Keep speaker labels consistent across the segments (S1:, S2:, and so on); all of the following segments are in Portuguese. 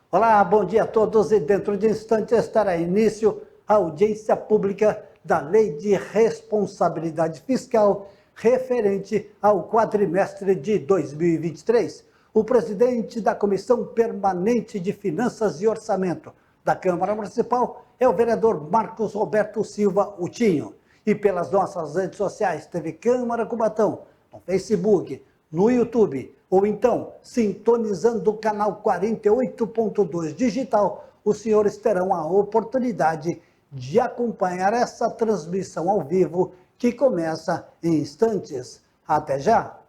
S1: Olá, bom dia a todos e dentro de instantes estará início a audiência pública da Lei de Responsabilidade Fiscal referente ao quadrimestre de 2023. O presidente da Comissão Permanente de Finanças e Orçamento da Câmara Municipal é o vereador Marcos Roberto Silva Utinho. E pelas nossas redes sociais, TV Câmara Cubatão, no Facebook, no YouTube, ou então sintonizando o canal 48.2 digital, os senhores terão a oportunidade de acompanhar essa transmissão ao vivo que começa em instantes. Até já!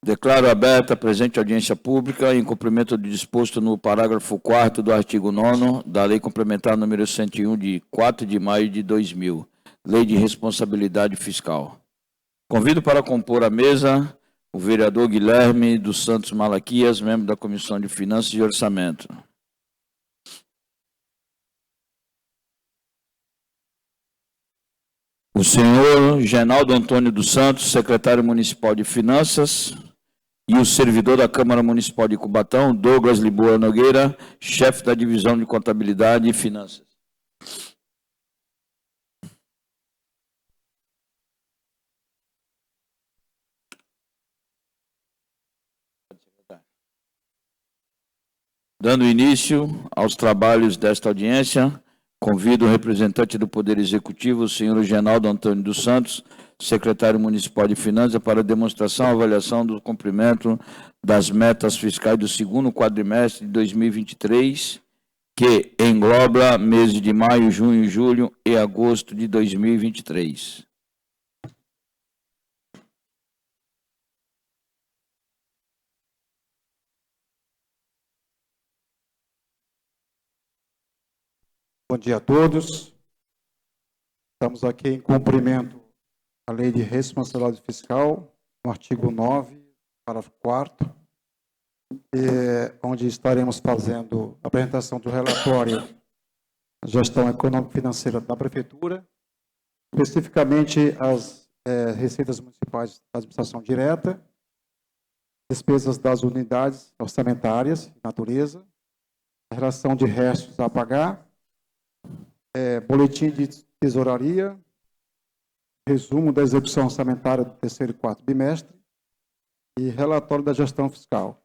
S2: Declaro aberta a presente audiência pública em cumprimento do disposto no parágrafo 4º do artigo 9º da Lei Complementar número 101, de 4 de maio de 2000, Lei de Responsabilidade Fiscal. Convido para compor a mesa o vereador Guilherme dos Santos Malaquias, membro da Comissão de Finanças e Orçamento. O senhor Genaldo Antônio dos Santos, secretário municipal de Finanças, e o servidor da Câmara Municipal de Cubatão, Douglas Liboa Nogueira, chefe da Divisão de Contabilidade e Finanças. Dando início aos trabalhos desta audiência, convido o representante do Poder Executivo, o senhor Genaldo Antônio dos Santos, secretário municipal de Finanças, para demonstração e avaliação do cumprimento das metas fiscais do segundo quadrimestre de 2023, que engloba meses de maio, junho, julho e agosto de 2023.
S3: Bom dia a todos. Estamos aqui em cumprimento da Lei de Responsabilidade Fiscal, no artigo 9, parágrafo 4º, onde estaremos fazendo a apresentação do relatório da gestão econômico-financeira da Prefeitura, especificamente as receitas municipais da administração direta, despesas das unidades orçamentárias de natureza, a relação de restos a pagar, boletim de tesouraria, resumo da execução orçamentária do terceiro e quarto bimestre e relatório da gestão fiscal.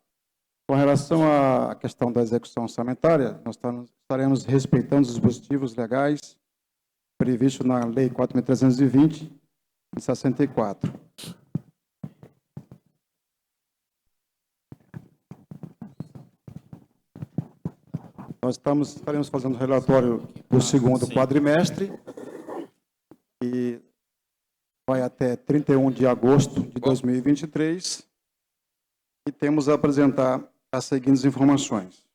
S3: Com relação à questão da execução orçamentária, nós estaremos respeitando os dispositivos legais previstos na Lei 4.320, de 64. Nós estaremos fazendo o relatório do segundo quadrimestre, que vai até 31 de agosto de 2023, e temos a apresentar as seguintes informações.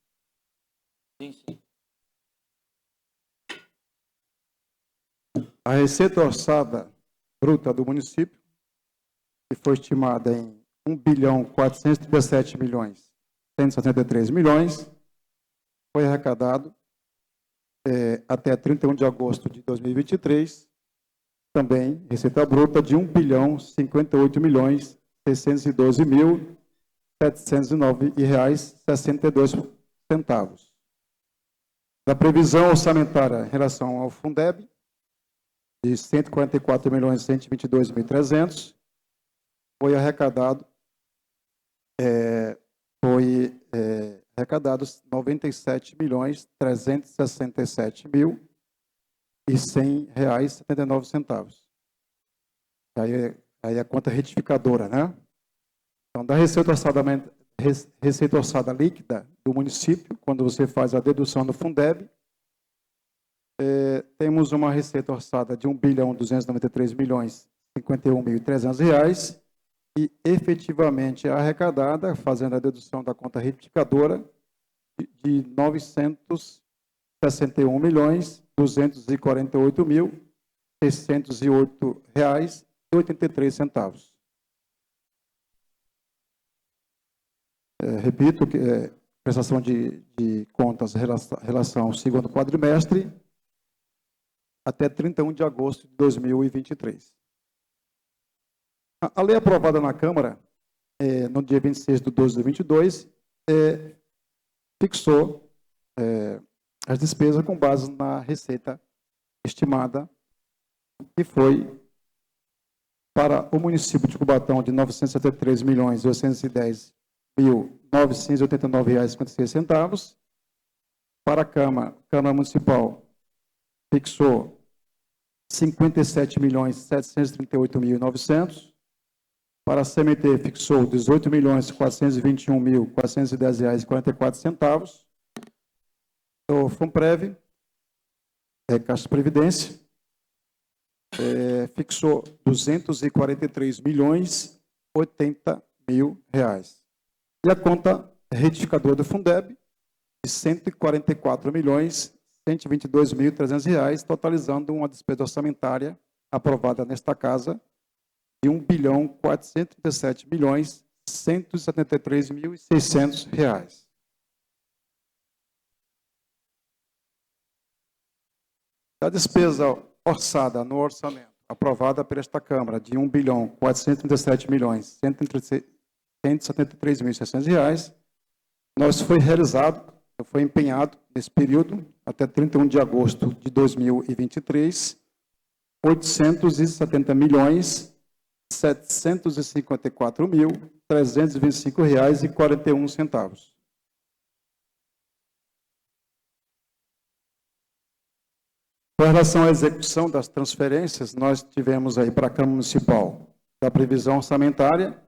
S3: A receita orçada bruta do município, que foi estimada em 1.437.173.000.000, foi arrecadado até 31 de agosto de 2023, também receita bruta de R$ 1.058.612.709,62. Da previsão orçamentária em relação ao Fundeb, de R$ 144.122.300, foi arrecadado R$ 97.367.100,79. Aí a conta retificadora, né? Então, da receita orçada líquida do município, quando você faz a dedução do Fundeb, Temos uma receita orçada de R$ 1.293.051.300 e efetivamente arrecadada, fazendo a dedução da conta retificadora, de R$ 961.248.608,83. Repito, que prestação de contas relação ao segundo quadrimestre até 31 de agosto de 2023. A lei aprovada na Câmara, no dia 26 de 12 de 2022, fixou as despesas com base na receita estimada, que foi para o município de Cubatão de R$ 973.810.989,56. Para a Câmara Municipal, fixou R$ 57.738.900. Para a CMT, fixou R$ 18.421.410,44. O FUNPREV, Caixa de Previdência, fixou R$ 243.080.000. E a conta retificadora do Fundeb, de R$ 144.122.300, totalizando uma despesa orçamentária aprovada nesta casa de R$ 1.437.173.600. A despesa orçada no orçamento aprovada por esta Câmara de R$ 1.437.173.600, foi empenhado nesse período, até 31 de agosto de 2023, R$ 870.754.325,41. Com relação à execução das transferências, nós tivemos aí para a Câmara Municipal da previsão orçamentária,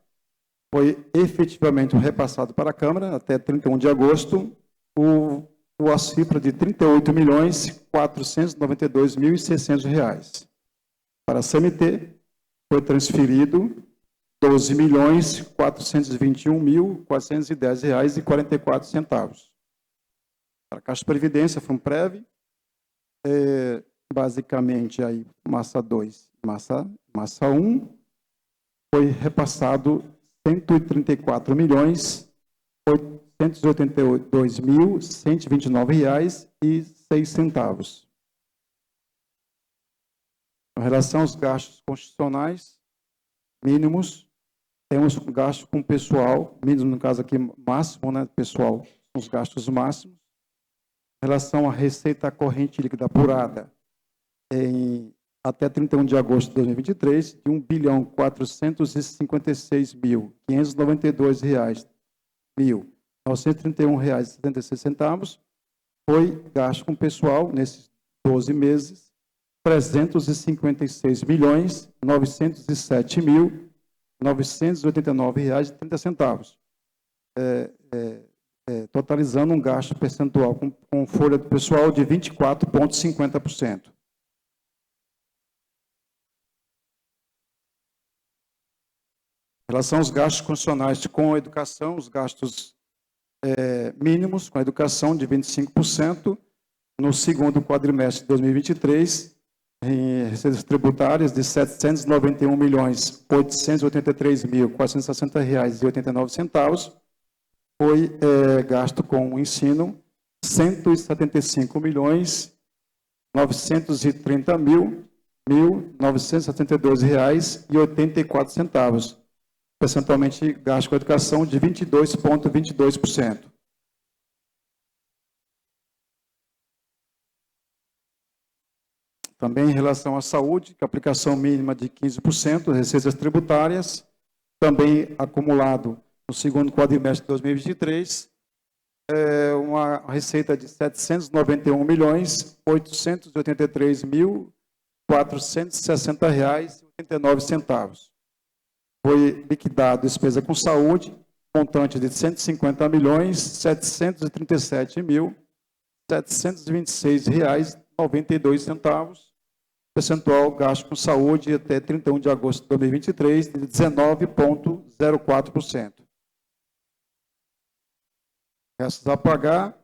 S3: foi efetivamente repassado para a Câmara até 31 de agosto a cifra de R$ 38.492.600. Para a CMT, foi transferido R$ 12.421.410,44. Para a Caixa de Previdência, FUNPREV, basicamente aí massa 2, massa 1, foi repassado R$ 132.129,06. Com relação aos gastos constitucionais mínimos, temos gasto com pessoal, mínimo no caso aqui máximo, né, pessoal, os gastos máximos. Em relação à receita corrente líquida apurada até 31 de agosto de 2023, de R$ 1.456.592,931,76, foi gasto com pessoal, nesses 12 meses, R$ 356.907.989,30. Totalizando um gasto percentual com folha do pessoal de 24,50%. Em relação aos gastos constitucionais com a educação, os gastos mínimos com a educação de 25%, no segundo quadrimestre de 2023, em receitas tributárias de R$ 791.883.460,89, foi gasto com o ensino R$ 175.930.1.972,84, percentualmente gasto com a educação de 22,22%. Também em relação à saúde, que a aplicação mínima de 15%, receitas tributárias, também acumulado no segundo quadrimestre de 2023, uma receita de R$ 791.883.460,89. Foi liquidado despesa com saúde, montante de R$ 150.737.726,36. R$1,92, percentual gasto com saúde até 31 de agosto de 2023 de 19,04%. Restos a pagar,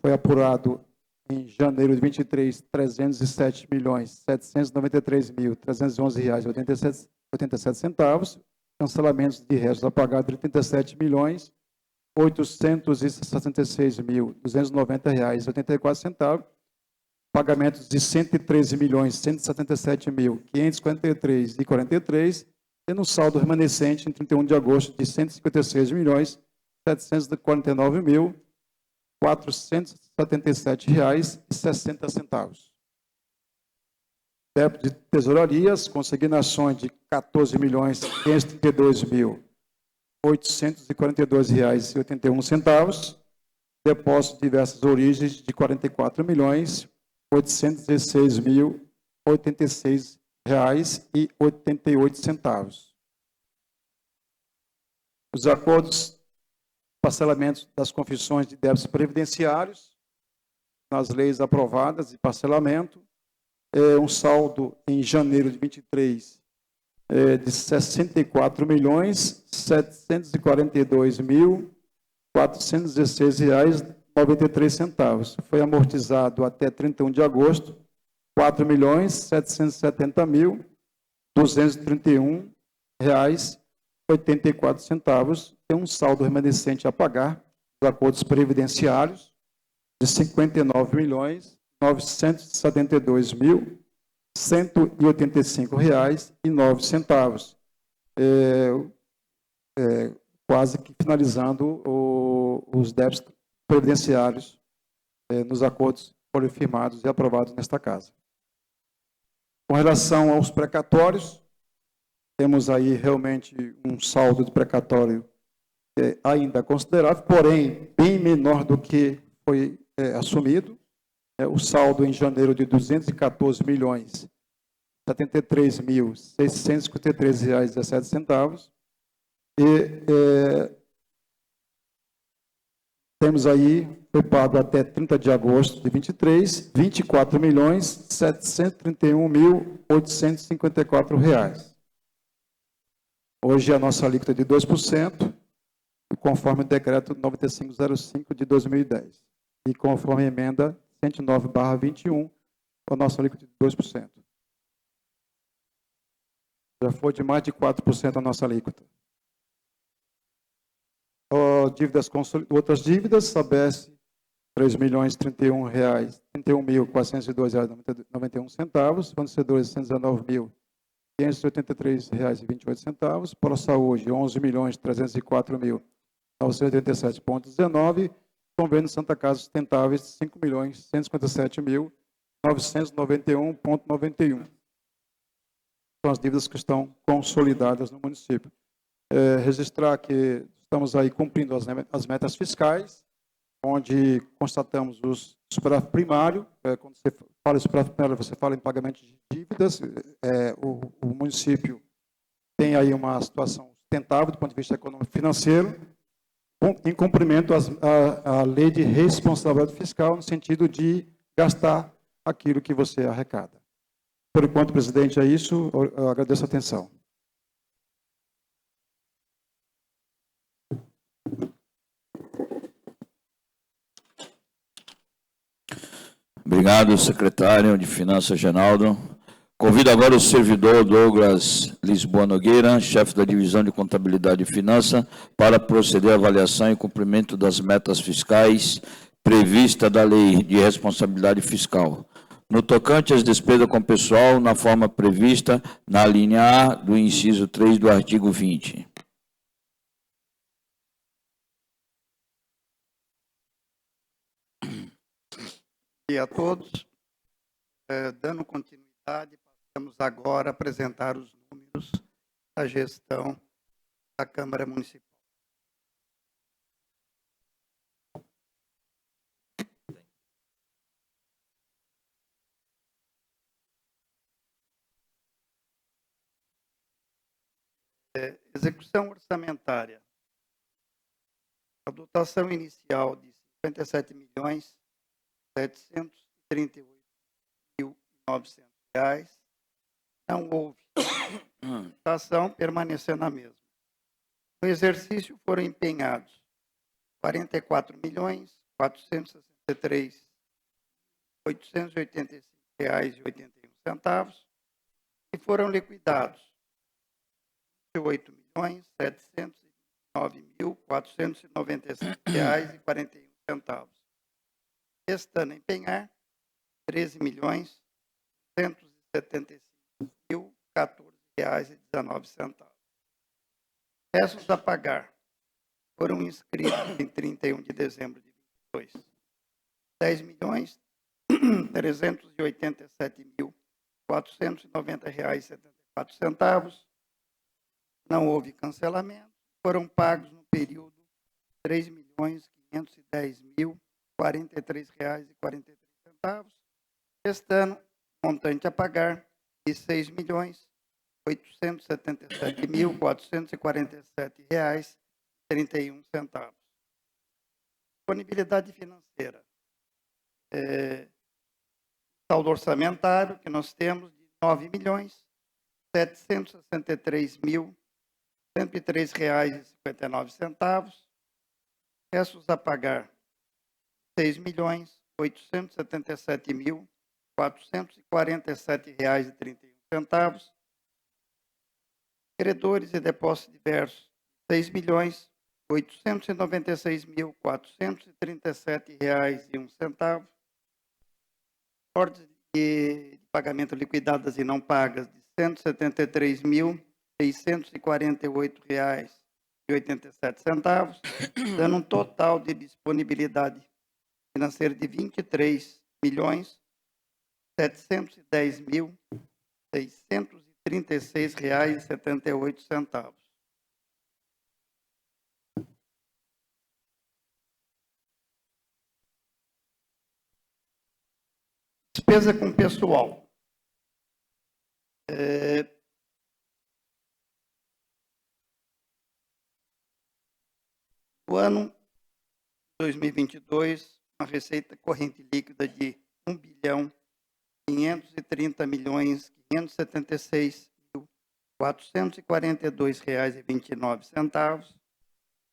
S3: foi apurado em janeiro de 23, R$ 307.793.311,87. Cancelamentos de restos a pagar de R$ 37.866.290,84. Pagamentos de R$ 113.177.543,43, tendo um saldo remanescente em 31 de agosto de R$ 156.749.477,60. Débito de tesourarias, consignações de R$ 14.532.842,81. Depósitos de diversas origens de R$ 44.816.086,88. Os acordos, parcelamentos das confissões de débitos previdenciários, nas leis aprovadas de parcelamento, um saldo em janeiro de 23 de R$ 64.742.416,93. Foi amortizado até 31 de agosto R$ 4.770.231,84. Tem um saldo remanescente a pagar dos acordos previdenciários de R$ 59.972.185,09. Quase que finalizando os débitos previdenciários nos acordos que foram firmados e aprovados nesta casa. Com relação aos precatórios, temos aí realmente um saldo de precatório ainda considerável, porém bem menor do que foi assumido. O saldo em janeiro de R$ 214.073.653,17. Temos aí, foi pago até 30 de agosto de 23, R$ 24.731.854. Hoje a nossa alíquota é de 2%, conforme o decreto 9505 de 2010. E conforme a emenda 109/21, a nossa alíquota é de 2%. Já foi de mais de 4% a nossa alíquota. Outras dívidas, Sabesp, R$ 3.031.402,91. Fornecedores, R$ 119.583,28. ProSaúde, R$ 11.304.987,19. Convênio Santa Casa Sustentáveis, R$ 5.157.991,91. São as dívidas que estão consolidadas no município. Registrar que estamos aí cumprindo as metas fiscais, onde constatamos o superávit primário. Quando você fala em superávit primário, você fala em pagamento de dívidas. O município tem aí uma situação sustentável do ponto de vista econômico e financeiro, em cumprimento à lei de responsabilidade fiscal, no sentido de gastar aquilo que você arrecada. Por enquanto, presidente, é isso. Eu agradeço a atenção.
S2: Obrigado, secretário de Finanças, Genaldo. Convido agora o servidor Douglas Lisboa Nogueira, chefe da Divisão de Contabilidade e Finança, para proceder à avaliação e cumprimento das metas fiscais previstas da Lei de Responsabilidade Fiscal. No tocante às despesas com pessoal, na forma prevista na linha A do inciso 3 do artigo 20.
S4: Bom dia a todos. Dando continuidade, passamos agora a apresentar os números da gestão da Câmara Municipal. Execução orçamentária. A dotação inicial de R$ 57.900.000 R$ 738.900. Não houve ação, permanecendo a mesma. No exercício foram empenhados R$ 44.463.885,81 e foram liquidados R$ 28.709.497,41. Restando a empenhar R$ 13.175.014,19. Restos a pagar foram inscritos em 31 de dezembro de 2022. R$ 10.387.490,74. Não houve cancelamento. Foram pagos no período R$ 3.510.043,43. Restando montante a pagar de R$ 6.877.447,31. Disponibilidade financeira. Saldo orçamentário que nós temos de R$ 9.763.103,59. Restos a pagar R$ 6.877.447,31. Credores e depósitos diversos, R$ 6.896.437,01. Ordens de pagamento liquidadas e não pagas de R$ 173.648,87, dando um total de disponibilidade financeira de R$ 23.710.636,78. Despesa com pessoal. O ano 2022, uma receita corrente líquida de R$ 1.530.576.442,29.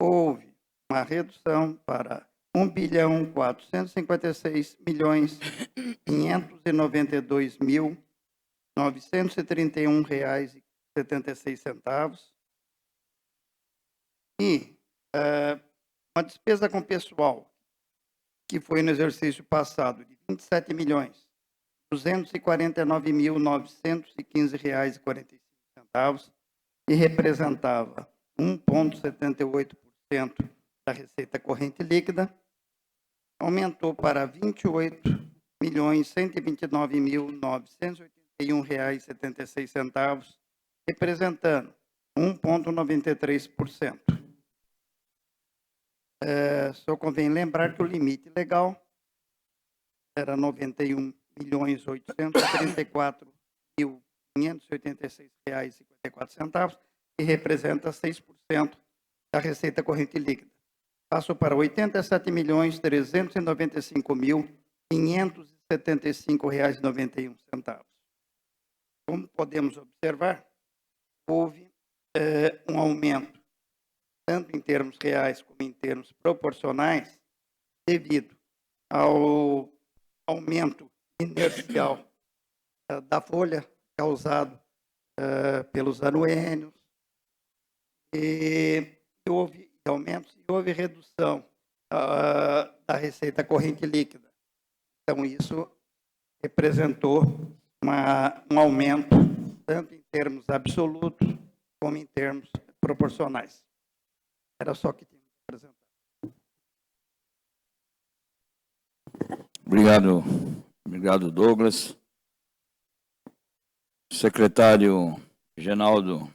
S4: Houve uma redução para R$ 1.452.592.931,76. E uma despesa com pessoal, que foi no exercício passado, de R$ 27.249.915,45, e representava 1,78% da receita corrente líquida, aumentou para R$ 28.129.981,76, representando 1,93%. Só convém lembrar que o limite legal era R$ 91.834.586,54, que representa 6% da receita corrente líquida. Passou para R$ 87.395.575,91. Como podemos observar, houve um aumento, tanto em termos reais como em termos proporcionais, devido ao aumento inercial da folha causado pelos anuênios, e houve aumentos e houve redução da receita corrente líquida. Então, isso representou um aumento, tanto em termos absolutos como em termos proporcionais. Era só que tinha que apresentar.
S2: Obrigado, Douglas. Secretário Genaldo,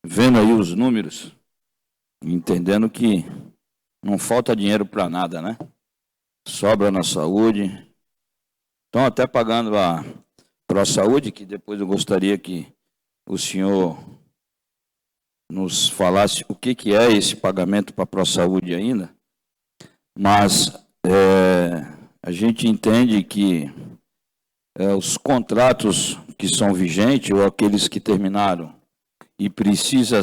S2: vendo aí os números, entendendo que não falta dinheiro para nada, né? Sobra na saúde. Estão até pagando a ProSaúde, que depois eu gostaria que o senhor nos falasse o que é esse pagamento para a ProSaúde ainda. Mas a gente entende que os contratos que são vigentes ou aqueles que terminaram e precisa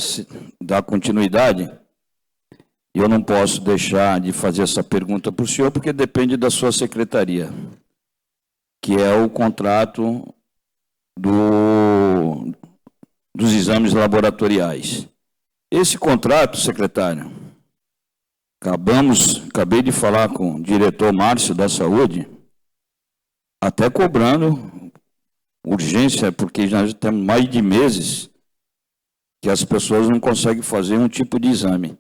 S2: dar continuidade, eu não posso deixar de fazer essa pergunta para o senhor, porque depende da sua secretaria, que é o contrato dos exames laboratoriais. Esse contrato, secretário, acabei de falar com o diretor Márcio da Saúde, até cobrando urgência, porque nós temos mais de meses que as pessoas não conseguem fazer um tipo de exame.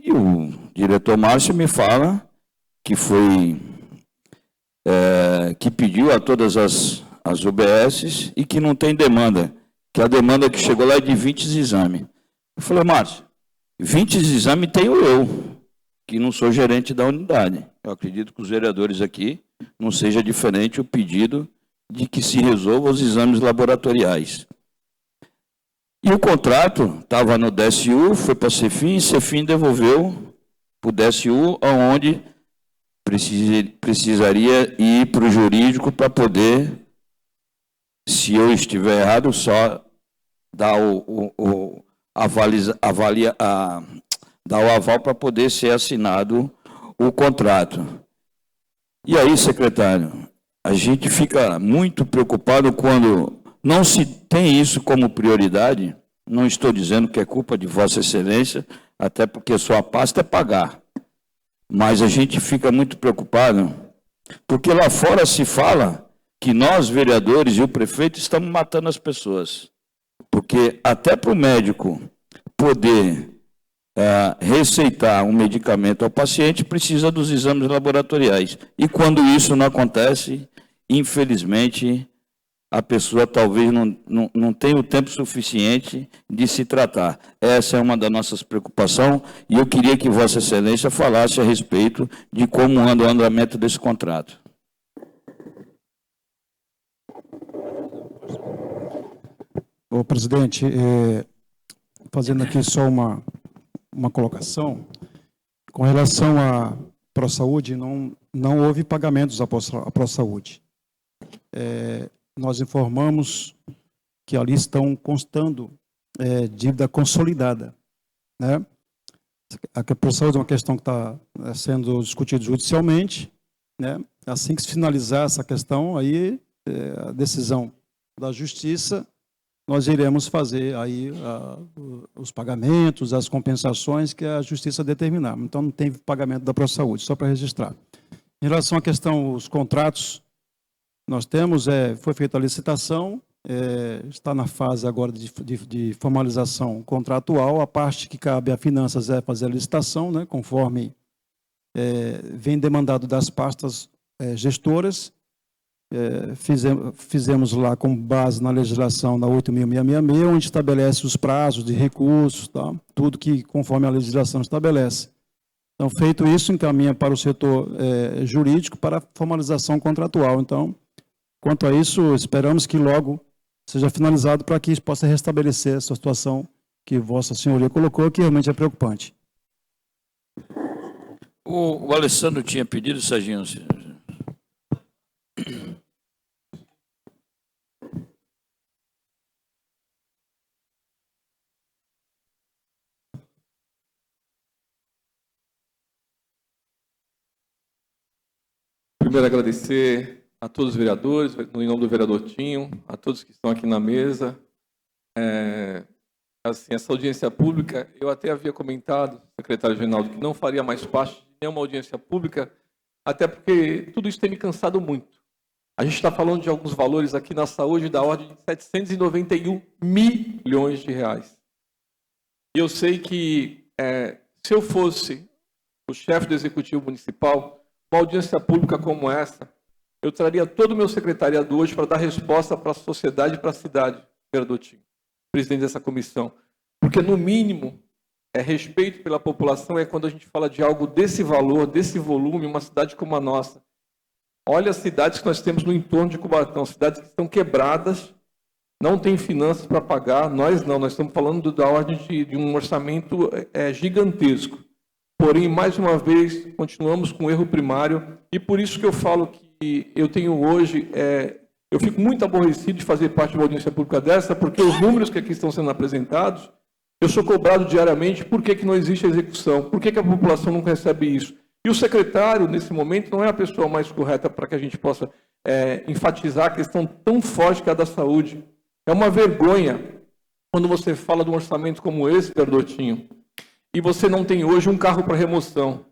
S2: E o diretor Márcio me fala que foi, que pediu a todas as UBSs e que não tem demanda, que a demanda que chegou lá é de 20 exames. Eu falei, Márcio, 20 exames tenho eu, que não sou gerente da unidade. Eu acredito que os vereadores aqui não seja diferente o pedido de que se resolva os exames laboratoriais. E o contrato estava no DSU, foi para a Cefim devolveu para o DSU, onde precisaria ir para o jurídico para poder, se eu estiver errado, só dar o aval para poder ser assinado o contrato. E aí, secretário, a gente fica muito preocupado quando não se tem isso como prioridade. Não estou dizendo que é culpa de Vossa Excelência, até porque sua pasta é pagar. Mas a gente fica muito preocupado, porque lá fora se fala que nós, vereadores e o prefeito, estamos matando as pessoas. Porque até para o médico poder receitar um medicamento ao paciente, precisa dos exames laboratoriais. E quando isso não acontece, infelizmente, a pessoa talvez não tenha o tempo suficiente de se tratar. Essa é uma das nossas preocupações, e eu queria que Vossa Excelência falasse a respeito de como anda o andamento desse contrato.
S3: Ô, presidente, fazendo aqui só uma colocação, com relação à ProSaúde, não houve pagamentos à ProSaúde. Nós informamos que ali estão constando dívida consolidada, né? A ProSaúde é uma questão que está sendo discutida judicialmente, né? Assim que se finalizar essa questão, aí a decisão da Justiça, nós iremos fazer aí os pagamentos, as compensações que a Justiça determinar. Então, não tem pagamento da ProSaúde, só para registrar. Em relação à questão, os contratos, nós temos, foi feita a licitação, está na fase agora de formalização contratual. A parte que cabe a finanças é fazer a licitação, né, conforme vem demandado das pastas gestoras. Fizemos lá com base na legislação da 8.666, onde estabelece os prazos de recursos, tá? Tudo que conforme a legislação estabelece. Então, feito isso, encaminha para o setor jurídico para formalização contratual. Então, quanto a isso, esperamos que logo seja finalizado para que isso possa restabelecer essa situação que Vossa Senhoria colocou, que realmente é preocupante.
S2: O Alessandro tinha pedido, Serginho.
S5: Primeiro, agradecer a todos os vereadores, em nome do vereador Tinho, a todos que estão aqui na mesa. Assim, essa audiência pública, eu até havia comentado, secretário Reinaldo, que não faria mais parte de nenhuma audiência pública, até porque tudo isso tem me cansado muito. A gente está falando de alguns valores aqui na saúde da ordem de 791 milhões de reais. E eu sei que, se eu fosse o chefe do Executivo Municipal, uma audiência pública como essa, eu traria todo o meu secretariado hoje para dar resposta para a sociedade e para a cidade, vereador Tinho, presidente dessa comissão. Porque, no mínimo, respeito pela população é quando a gente fala de algo desse valor, desse volume, uma cidade como a nossa. Olha as cidades que nós temos no entorno de Cubatão, cidades que estão quebradas, não têm finanças para pagar, nós não, nós estamos falando da ordem de um orçamento gigantesco. porém, mais uma vez, continuamos com o erro primário, e por isso que eu falo que eu tenho hoje, eu fico muito aborrecido de fazer parte de uma audiência pública dessa, porque os números que aqui estão sendo apresentados, eu sou cobrado diariamente por que não existe execução, por que a população não recebe isso. E o secretário, nesse momento, não é a pessoa mais correta para que a gente possa enfatizar a questão tão forte que é a da saúde. É uma vergonha quando você fala de um orçamento como esse, Perdotinho, e você não tem hoje um carro para remoção.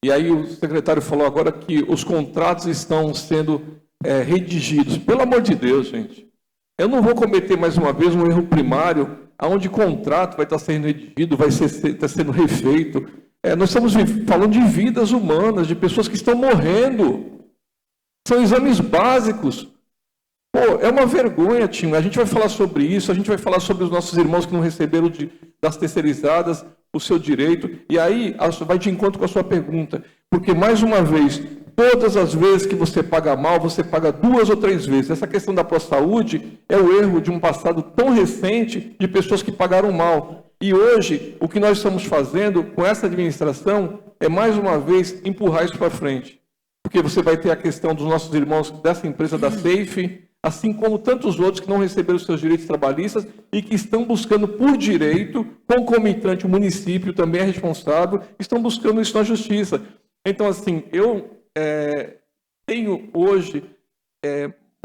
S5: E aí o secretário falou agora que os contratos estão sendo redigidos. Pelo amor de Deus, gente. Eu não vou cometer mais uma vez um erro primário, onde o contrato vai estar sendo redigido, vai estar sendo refeito. Nós estamos falando de vidas humanas, de pessoas que estão morrendo. São exames básicos. Pô, é uma vergonha, Tim. A gente vai falar sobre isso, a gente vai falar sobre os nossos irmãos que não receberam das terceirizadas o seu direito. E aí vai de encontro com a sua pergunta. Porque, mais uma vez, todas as vezes que você paga mal, você paga 2 ou 3 vezes. Essa questão da pró-saúde é o erro de um passado tão recente de pessoas que pagaram mal. E hoje, o que nós estamos fazendo com essa administração é, mais uma vez, empurrar isso para frente. Porque você vai ter a questão dos nossos irmãos dessa empresa da Safe, assim como tantos outros que não receberam seus direitos trabalhistas e que estão buscando por direito, concomitante, o município também é responsável, estão buscando isso na justiça. Então, assim, eu tenho hoje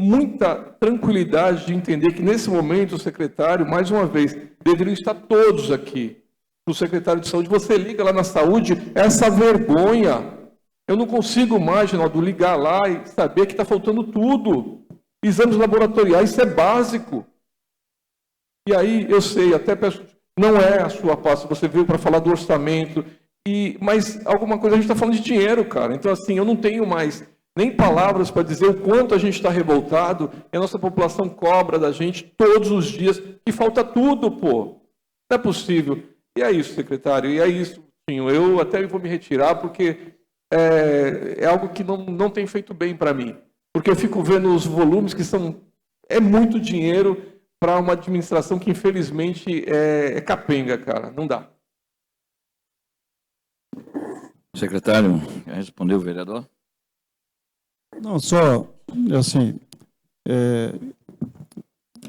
S5: muita tranquilidade de entender que, nesse momento, o secretário, mais uma vez, deveriam estar todos aqui. O secretário de saúde, você liga lá na saúde, essa vergonha. Eu não consigo mais, Ginaldo, ligar lá e saber que está faltando tudo. Exames laboratoriais, isso é básico. E aí, eu sei, até peço, não é a sua pasta, você veio para falar do orçamento, mas alguma coisa, a gente está falando de dinheiro, cara. Então, assim, eu não tenho mais nem palavras para dizer o quanto a gente está revoltado, e a nossa população cobra da gente todos os dias, que falta tudo, pô. Não é possível. E é isso, secretário, e é isso, Tinho. Eu até vou me retirar, porque é algo que não tem feito bem para mim. Porque eu fico vendo os volumes que são... É muito dinheiro para uma administração que, infelizmente, é capenga, cara. Não dá.
S2: Secretário, quer responder o vereador?
S3: Não, só, assim,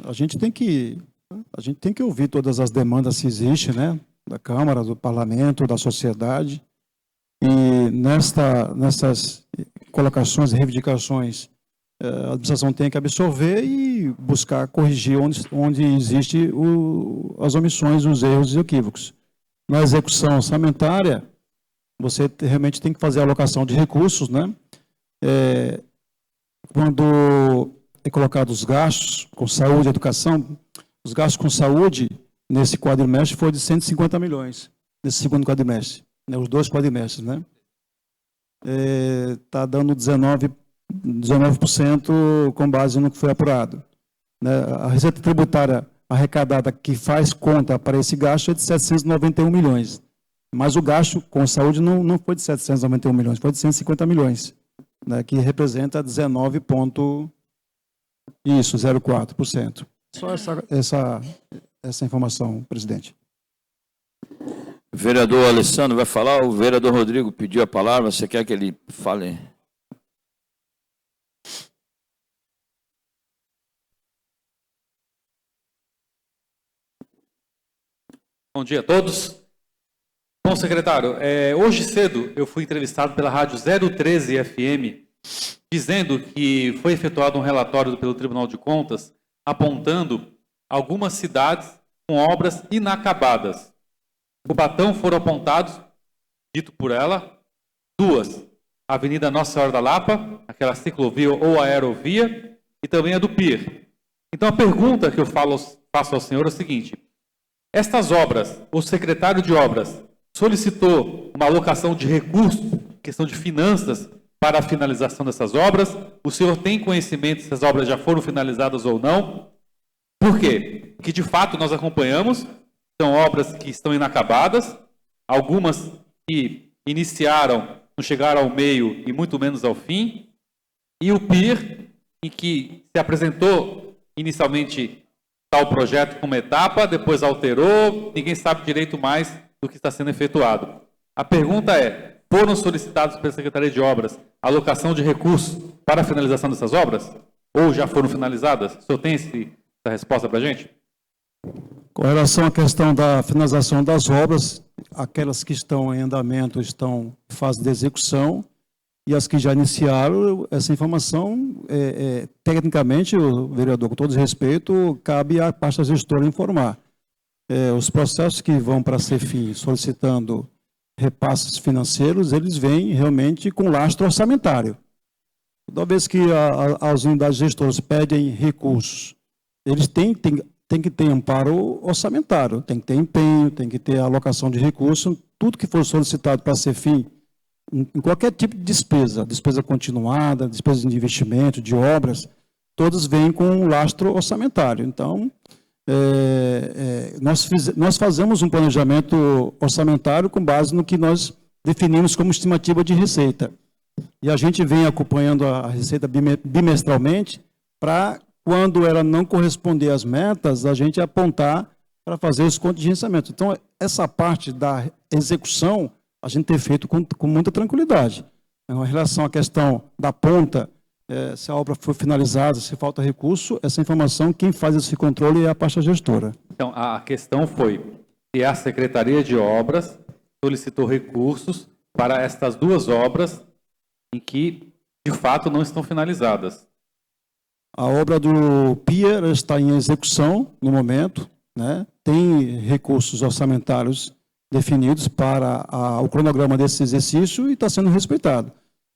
S3: a gente tem que ouvir todas as demandas que existem, né, da Câmara, do Parlamento, da sociedade, e nessas colocações e reivindicações, a administração tem que absorver e buscar corrigir onde existe as omissões, os erros e equívocos. Na execução orçamentária, você realmente tem que fazer a alocação de recursos, né? Quando é colocado os gastos com saúde e educação, os gastos com saúde nesse quadrimestre foi de 150 milhões, nesse segundo quadrimestre, né, os 2 quadrimestres, né? Está dando 19% com base no que foi apurado, né? A receita tributária arrecadada que faz conta para esse gasto é de 791 milhões, mas o gasto com saúde não foi de 791 milhões, foi de 150 milhões. Né, que representa 0,4%. Só essa informação, presidente.
S2: O vereador Alessandro vai falar, o vereador Rodrigo pediu a palavra, você quer que ele fale?
S6: Bom dia a todos. Bom, secretário, hoje cedo eu fui entrevistado pela rádio 013 FM, dizendo que foi efetuado um relatório pelo Tribunal de Contas apontando algumas cidades com obras inacabadas. Cubatão foram apontados, dito por ela, 2. A Avenida Nossa Senhora da Lapa, aquela ciclovia ou aerovia, e também a do Pier. Então a pergunta que eu faço ao senhor é a seguinte: estas obras, o secretário de obras solicitou uma alocação de recursos, questão de finanças, para a finalização dessas obras? O senhor tem conhecimento se essas obras já foram finalizadas ou não? Por quê? Porque, de fato, nós acompanhamos, são obras que estão inacabadas, algumas que iniciaram, não chegaram ao meio e muito menos ao fim, e o PIR, em que se apresentou inicialmente tal projeto como etapa, depois alterou, ninguém sabe direito mais do que está sendo efetuado. A pergunta é, foram solicitados pela Secretaria de Obras alocação de recursos para a finalização dessas obras? Ou já foram finalizadas? O senhor tem essa resposta para a gente?
S3: Com relação à questão da finalização das obras, aquelas que estão em andamento estão em fase de execução e as que já iniciaram, essa informação, tecnicamente, o vereador, com todo respeito, cabe à pasta gestora informar. Os processos que vão para a CEFIM solicitando repasses financeiros, eles vêm realmente com lastro orçamentário. Toda vez que as unidades gestoras pedem recursos, eles têm que ter amparo orçamentário, tem que ter empenho, tem que ter alocação de recursos, tudo que for solicitado para a CEFIM, em qualquer tipo de despesa, despesa continuada, despesa de investimento, de obras, todos vêm com um lastro orçamentário. Então, nós fazemos um planejamento orçamentário com base no que nós definimos como estimativa de receita. E a gente vem acompanhando a receita bimestralmente para, quando ela não corresponder às metas, a gente apontar para fazer os contingenciamentos. Então, essa parte da execução, a gente tem feito com muita tranquilidade. Em relação à questão da ponta, se a obra foi finalizada, se falta recurso, essa informação, quem faz esse controle é a pasta gestora.
S6: Então, a questão foi se a Secretaria de Obras solicitou recursos para estas duas obras em que, de fato, não estão finalizadas.
S3: A obra do PIA está em execução no momento, né? Tem recursos orçamentários definidos para o cronograma desse exercício e está sendo respeitado.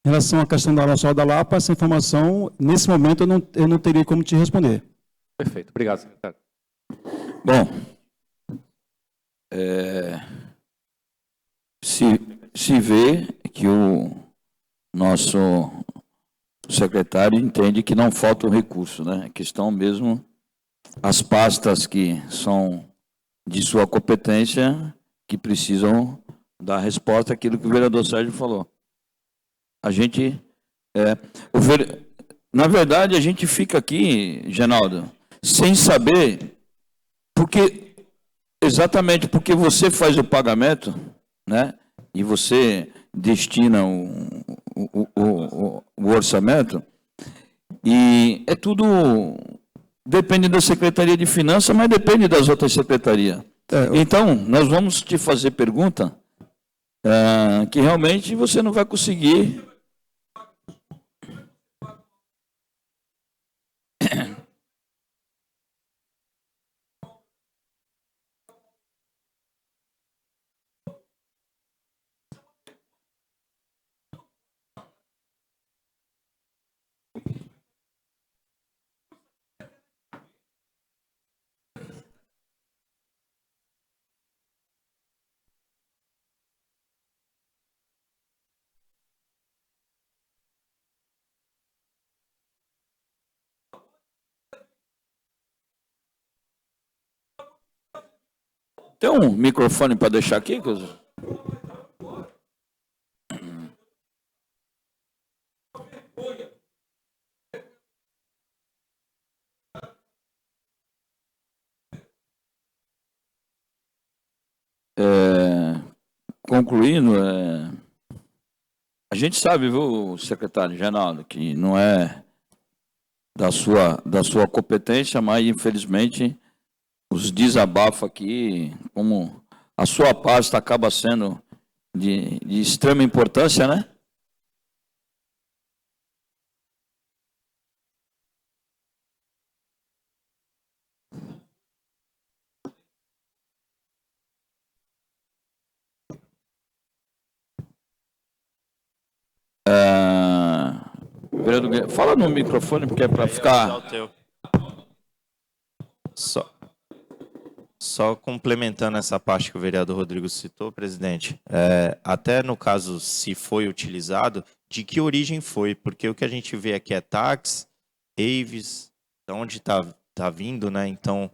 S3: Em relação à questão da Nossa da Lapa, essa informação, nesse momento, eu não teria como te responder.
S6: Perfeito. Obrigado, secretário.
S2: Bom, se vê que o nosso secretário entende que não falta o recurso, né? A questão mesmo, as pastas que são de sua competência, que precisam dar resposta àquilo que o vereador Sérgio falou. A gente, na verdade, a gente fica aqui, Genaldo, sem saber, exatamente porque você faz o pagamento, né? E você destina o orçamento, e é tudo, depende da Secretaria de Finanças, mas depende das outras secretarias. Então, nós vamos te fazer pergunta que realmente você não vai conseguir. Tem um microfone para deixar aqui, coisa? Concluindo, a gente sabe, viu, secretário Genaldo, que não é da sua competência, mas infelizmente os desabafos aqui, como a sua pasta acaba sendo de extrema importância, né? Fala no microfone, porque é para ficar...
S7: Só complementando essa parte que o vereador Rodrigo citou, presidente, até no caso, se foi utilizado, de que origem foi? Porque o que a gente vê aqui é táxi, Aves, de onde está vindo, né? Então,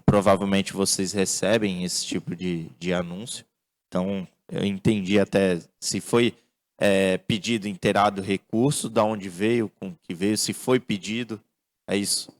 S7: provavelmente vocês recebem esse tipo de anúncio. Então, eu entendi até se foi pedido inteirado recurso, de onde veio, com que veio, se foi pedido, é isso.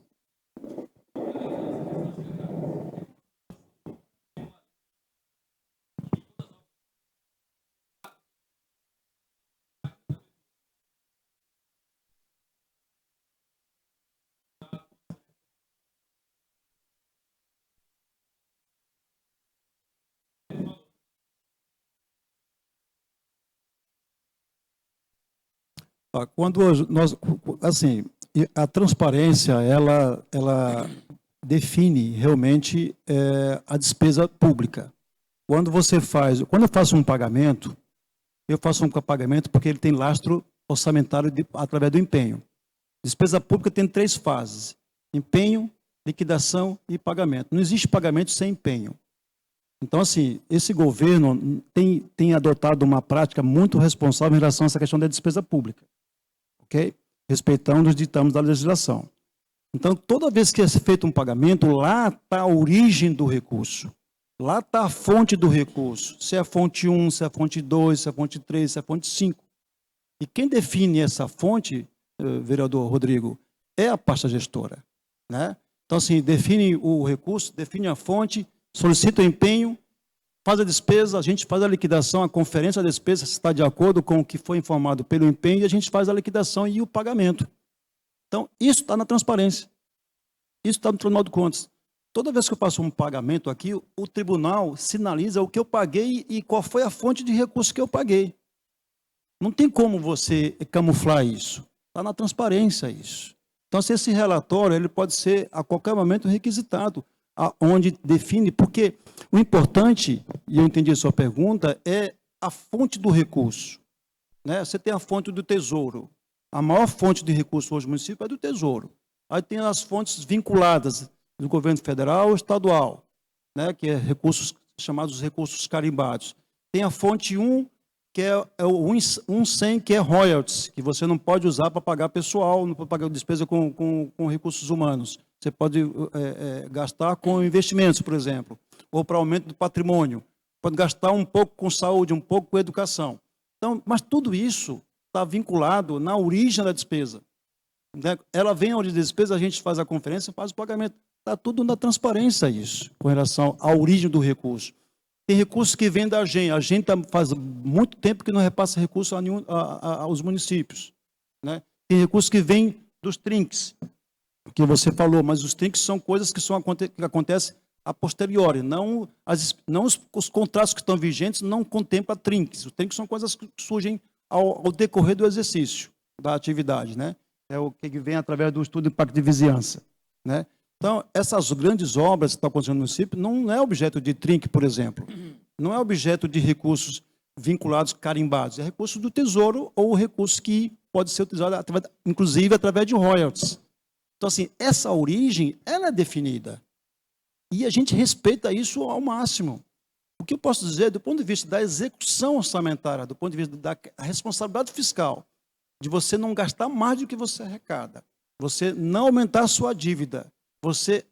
S8: Quando nós, assim, a transparência, ela define realmente a despesa pública. Quando eu faço um pagamento, eu faço um pagamento porque ele tem lastro orçamentário através do empenho. Despesa pública tem 3 fases: empenho, liquidação e pagamento. Não existe pagamento sem empenho. Então, assim, esse governo tem adotado uma prática muito responsável em relação a essa questão da despesa pública, ok? Respeitando os ditames da legislação. Então, toda vez que é feito um pagamento, lá está a origem do recurso. Lá está a fonte do recurso. Se é a fonte 1, se é a fonte 2, se é a fonte 3, se é a fonte 5. E quem define essa fonte, vereador Rodrigo, é a pasta gestora, né? Então, assim, define o recurso, define a fonte, solicita o empenho, faz a despesa, a gente faz a liquidação, a conferência da despesa, se está de acordo com o que foi informado pelo empenho, e a gente faz a liquidação e o pagamento. Então, isso está na transparência. Isso está no Tribunal de Contas. Toda vez que eu faço um pagamento aqui, o tribunal sinaliza o que eu paguei e qual foi a fonte de recurso que eu paguei. Não tem como você camuflar isso. Está na transparência isso. Então, se esse relatório ele pode ser a qualquer momento requisitado, onde define, porque o importante, e eu entendi a sua pergunta, é a fonte do recurso, né? Você tem a fonte do Tesouro. A maior fonte de recurso hoje do município é do Tesouro. Aí tem as fontes vinculadas do governo federal ou estadual, né? Que é recursos chamados recursos carimbados. Tem a fonte 1, que é o 100, que é royalties, que você não pode usar para pagar pessoal, não pode pagar despesa com recursos humanos. Você pode gastar com investimentos, por exemplo, ou para aumento do patrimônio. Pode gastar um pouco com saúde, um pouco com educação. Então, mas tudo isso está vinculado na origem da despesa. Ela vem à origem da despesa, a gente faz a conferência, faz o pagamento. Está tudo na transparência isso, com relação à origem do recurso. Tem recursos que vêm da gente. A gente faz muito tempo que não repassa recursos aos municípios, né? Tem recursos que vêm dos trinques, que você falou, mas os trinques são coisas que acontecem a posteriori. Não os contratos que estão vigentes não contemplam trinques. Os trinques são coisas que surgem ao decorrer do exercício da atividade, né? É o que vem através do estudo de impacto de vizinhança, né? Então, essas grandes obras que estão acontecendo no município não é objeto de trinque, por exemplo. Não é objeto de recursos vinculados, carimbados. É recurso do Tesouro ou recurso que pode ser utilizado, inclusive, através de royalties. Então, assim, essa origem, ela é definida. E a gente respeita isso ao máximo. O que eu posso dizer, do ponto de vista da execução orçamentária, do ponto de vista da responsabilidade fiscal, de você não gastar mais do que você arrecada, você não aumentar a sua dívida, você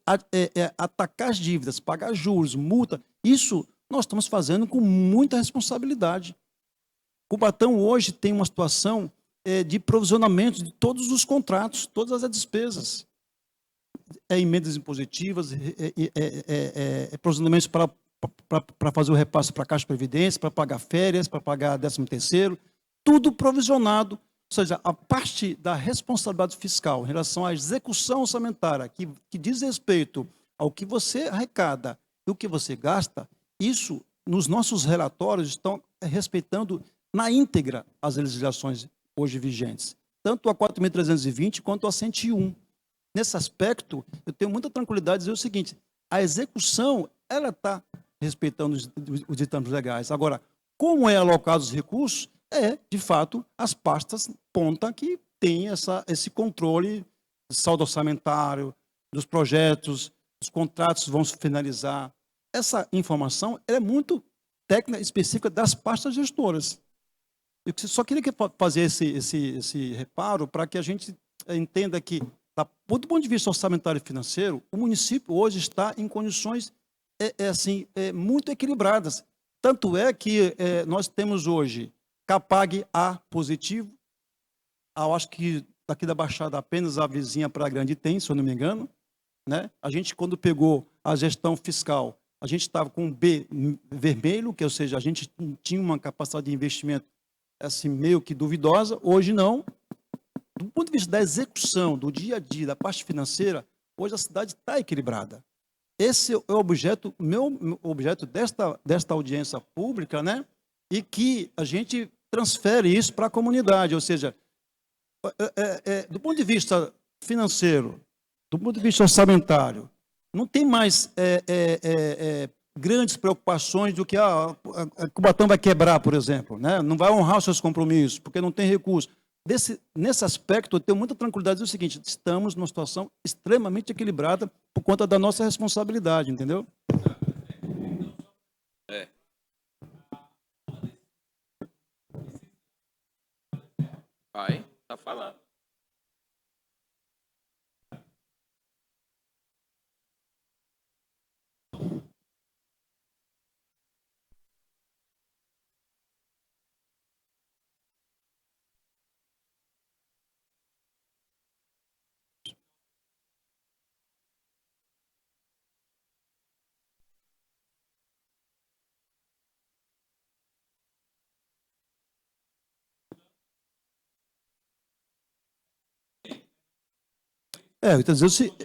S8: atacar as dívidas, pagar juros, multa, isso nós estamos fazendo com muita responsabilidade. Cubatão hoje tem uma situação de provisionamento de todos os contratos, todas as despesas. Emendas impositivas, provisionamentos para fazer o repasse para a Caixa de Previdência, para pagar férias, para pagar 13º, tudo provisionado. Ou seja, a parte da responsabilidade fiscal em relação à execução orçamentária, que diz respeito ao que você arrecada e o que você gasta, isso, nos nossos relatórios, estão respeitando na íntegra as legislações hoje vigentes, tanto a 4.320 quanto a 101. Nesse aspecto, eu tenho muita tranquilidade de dizer o seguinte: a execução, ela está respeitando os ditames legais. Agora, como é alocado os recursos, de fato, as pastas ponta que tem esse controle do saldo orçamentário, dos projetos, os contratos vão se finalizar. Essa informação é muito técnica específica das pastas gestoras. Eu só queria fazer esse reparo para que a gente entenda que, do ponto de vista orçamentário e financeiro, o município hoje está em condições muito equilibradas. Tanto é que nós temos hoje Capag A positivo. Eu acho que daqui da Baixada apenas a vizinha para a Grande tem, se eu não me engano, né? A gente, quando pegou a gestão fiscal, a gente estava com um B vermelho, ou seja, a gente tinha uma capacidade de investimento assim, meio que duvidosa. Hoje não. Do ponto de vista da execução, do dia a dia, da parte financeira, hoje a cidade está equilibrada. Esse é o objeto, meu objeto desta audiência pública, né? E que a gente transfere isso para a comunidade, ou seja, do ponto de vista financeiro, do ponto de vista orçamentário, não tem mais grandes preocupações do que a Cubatão vai quebrar, por exemplo, né? Não vai honrar os seus compromissos, porque não tem recurso. Nesse aspecto, eu tenho muita tranquilidade. É o seguinte, estamos numa situação extremamente equilibrada por conta da nossa responsabilidade, entendeu?
S2: Vai, tá falando.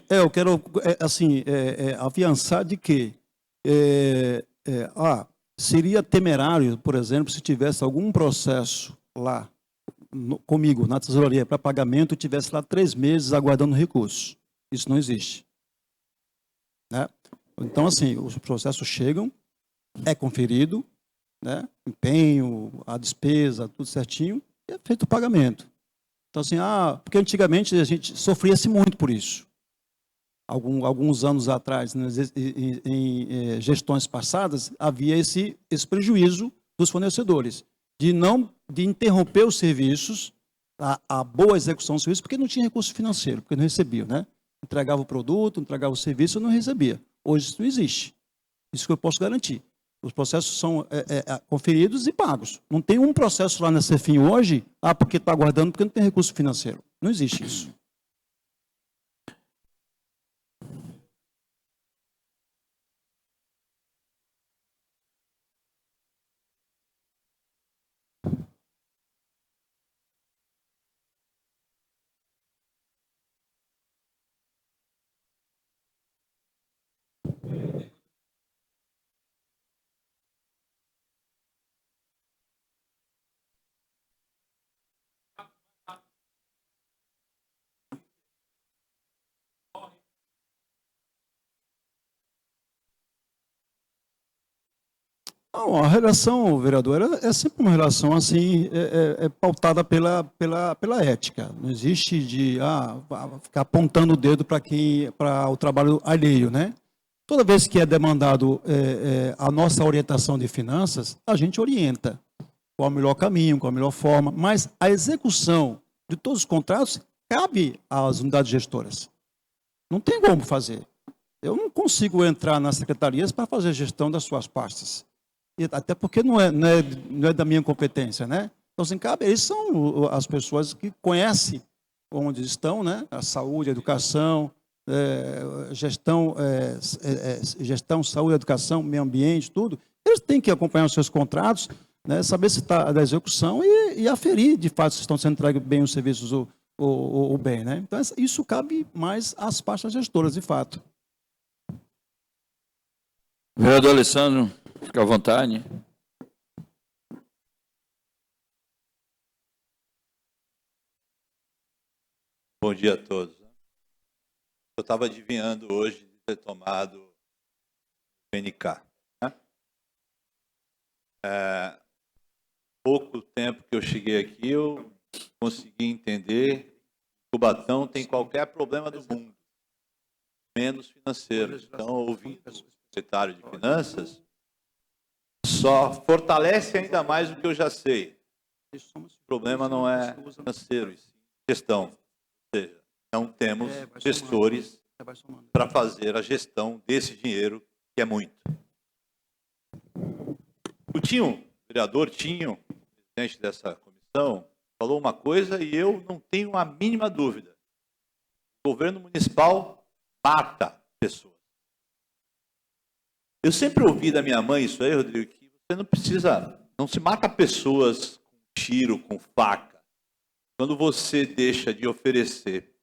S8: Eu quero assim afiançar de que seria temerário, por exemplo, se tivesse algum processo lá comigo na tesouraria para pagamento e tivesse lá 3 meses aguardando recurso. Isso não existe, né? Então, assim, os processos chegam, é conferido, né? Empenho, a despesa, tudo certinho, e é feito o pagamento. Então, assim, porque antigamente a gente sofria-se muito por isso. Alguns anos atrás, em gestões passadas, havia esse prejuízo dos fornecedores, de interromper os serviços, a boa execução do serviço, porque não tinha recurso financeiro, porque não recebia, né? Entregava o produto, entregava o serviço, não recebia. Hoje isso não existe. Isso que eu posso garantir. Os processos são conferidos e pagos. Não tem um processo lá na Cefim hoje, porque está aguardando, porque não tem recurso financeiro. Não existe isso. Não, a relação, vereador, é sempre uma relação assim, pautada pela ética. Não existe de ficar apontando o dedo para o trabalho alheio, né? Toda vez que é demandado a nossa orientação de finanças, a gente orienta qual é o melhor caminho, qual é a melhor forma, mas a execução de todos os contratos cabe às unidades gestoras. Não tem como fazer. Eu não consigo entrar nas secretarias para fazer a gestão das suas pastas. Até porque não é da minha competência, né? Então, assim, eles são as pessoas que conhecem onde estão, né? A saúde, a educação, gestão, saúde, educação, meio ambiente, tudo. Eles têm que acompanhar os seus contratos, né? Saber se está da execução e aferir, de fato, se estão sendo entregues bem os serviços ou bem, né? Então, isso cabe mais às pastas gestoras, de fato.
S2: Vereador Alessandro, fica à vontade.
S9: Bom dia a todos. Eu estava adivinhando hoje de ter tomado o PNK. Né? Pouco tempo que eu cheguei aqui, eu consegui entender que Cubatão tem qualquer problema do mundo, menos financeiro. Então, ouvindo o secretário de Finanças, só fortalece ainda mais o que eu já sei. O problema não é financeiro, e sim gestão. Ou seja, não temos gestores para fazer a gestão desse dinheiro, que é muito. O vereador Tinho, presidente dessa comissão, falou uma coisa e eu não tenho a mínima dúvida. O governo municipal mata pessoas. Eu sempre ouvi da minha mãe isso aí, Rodrigo, que você não se mata pessoas com tiro, com faca. Quando você deixa de oferecer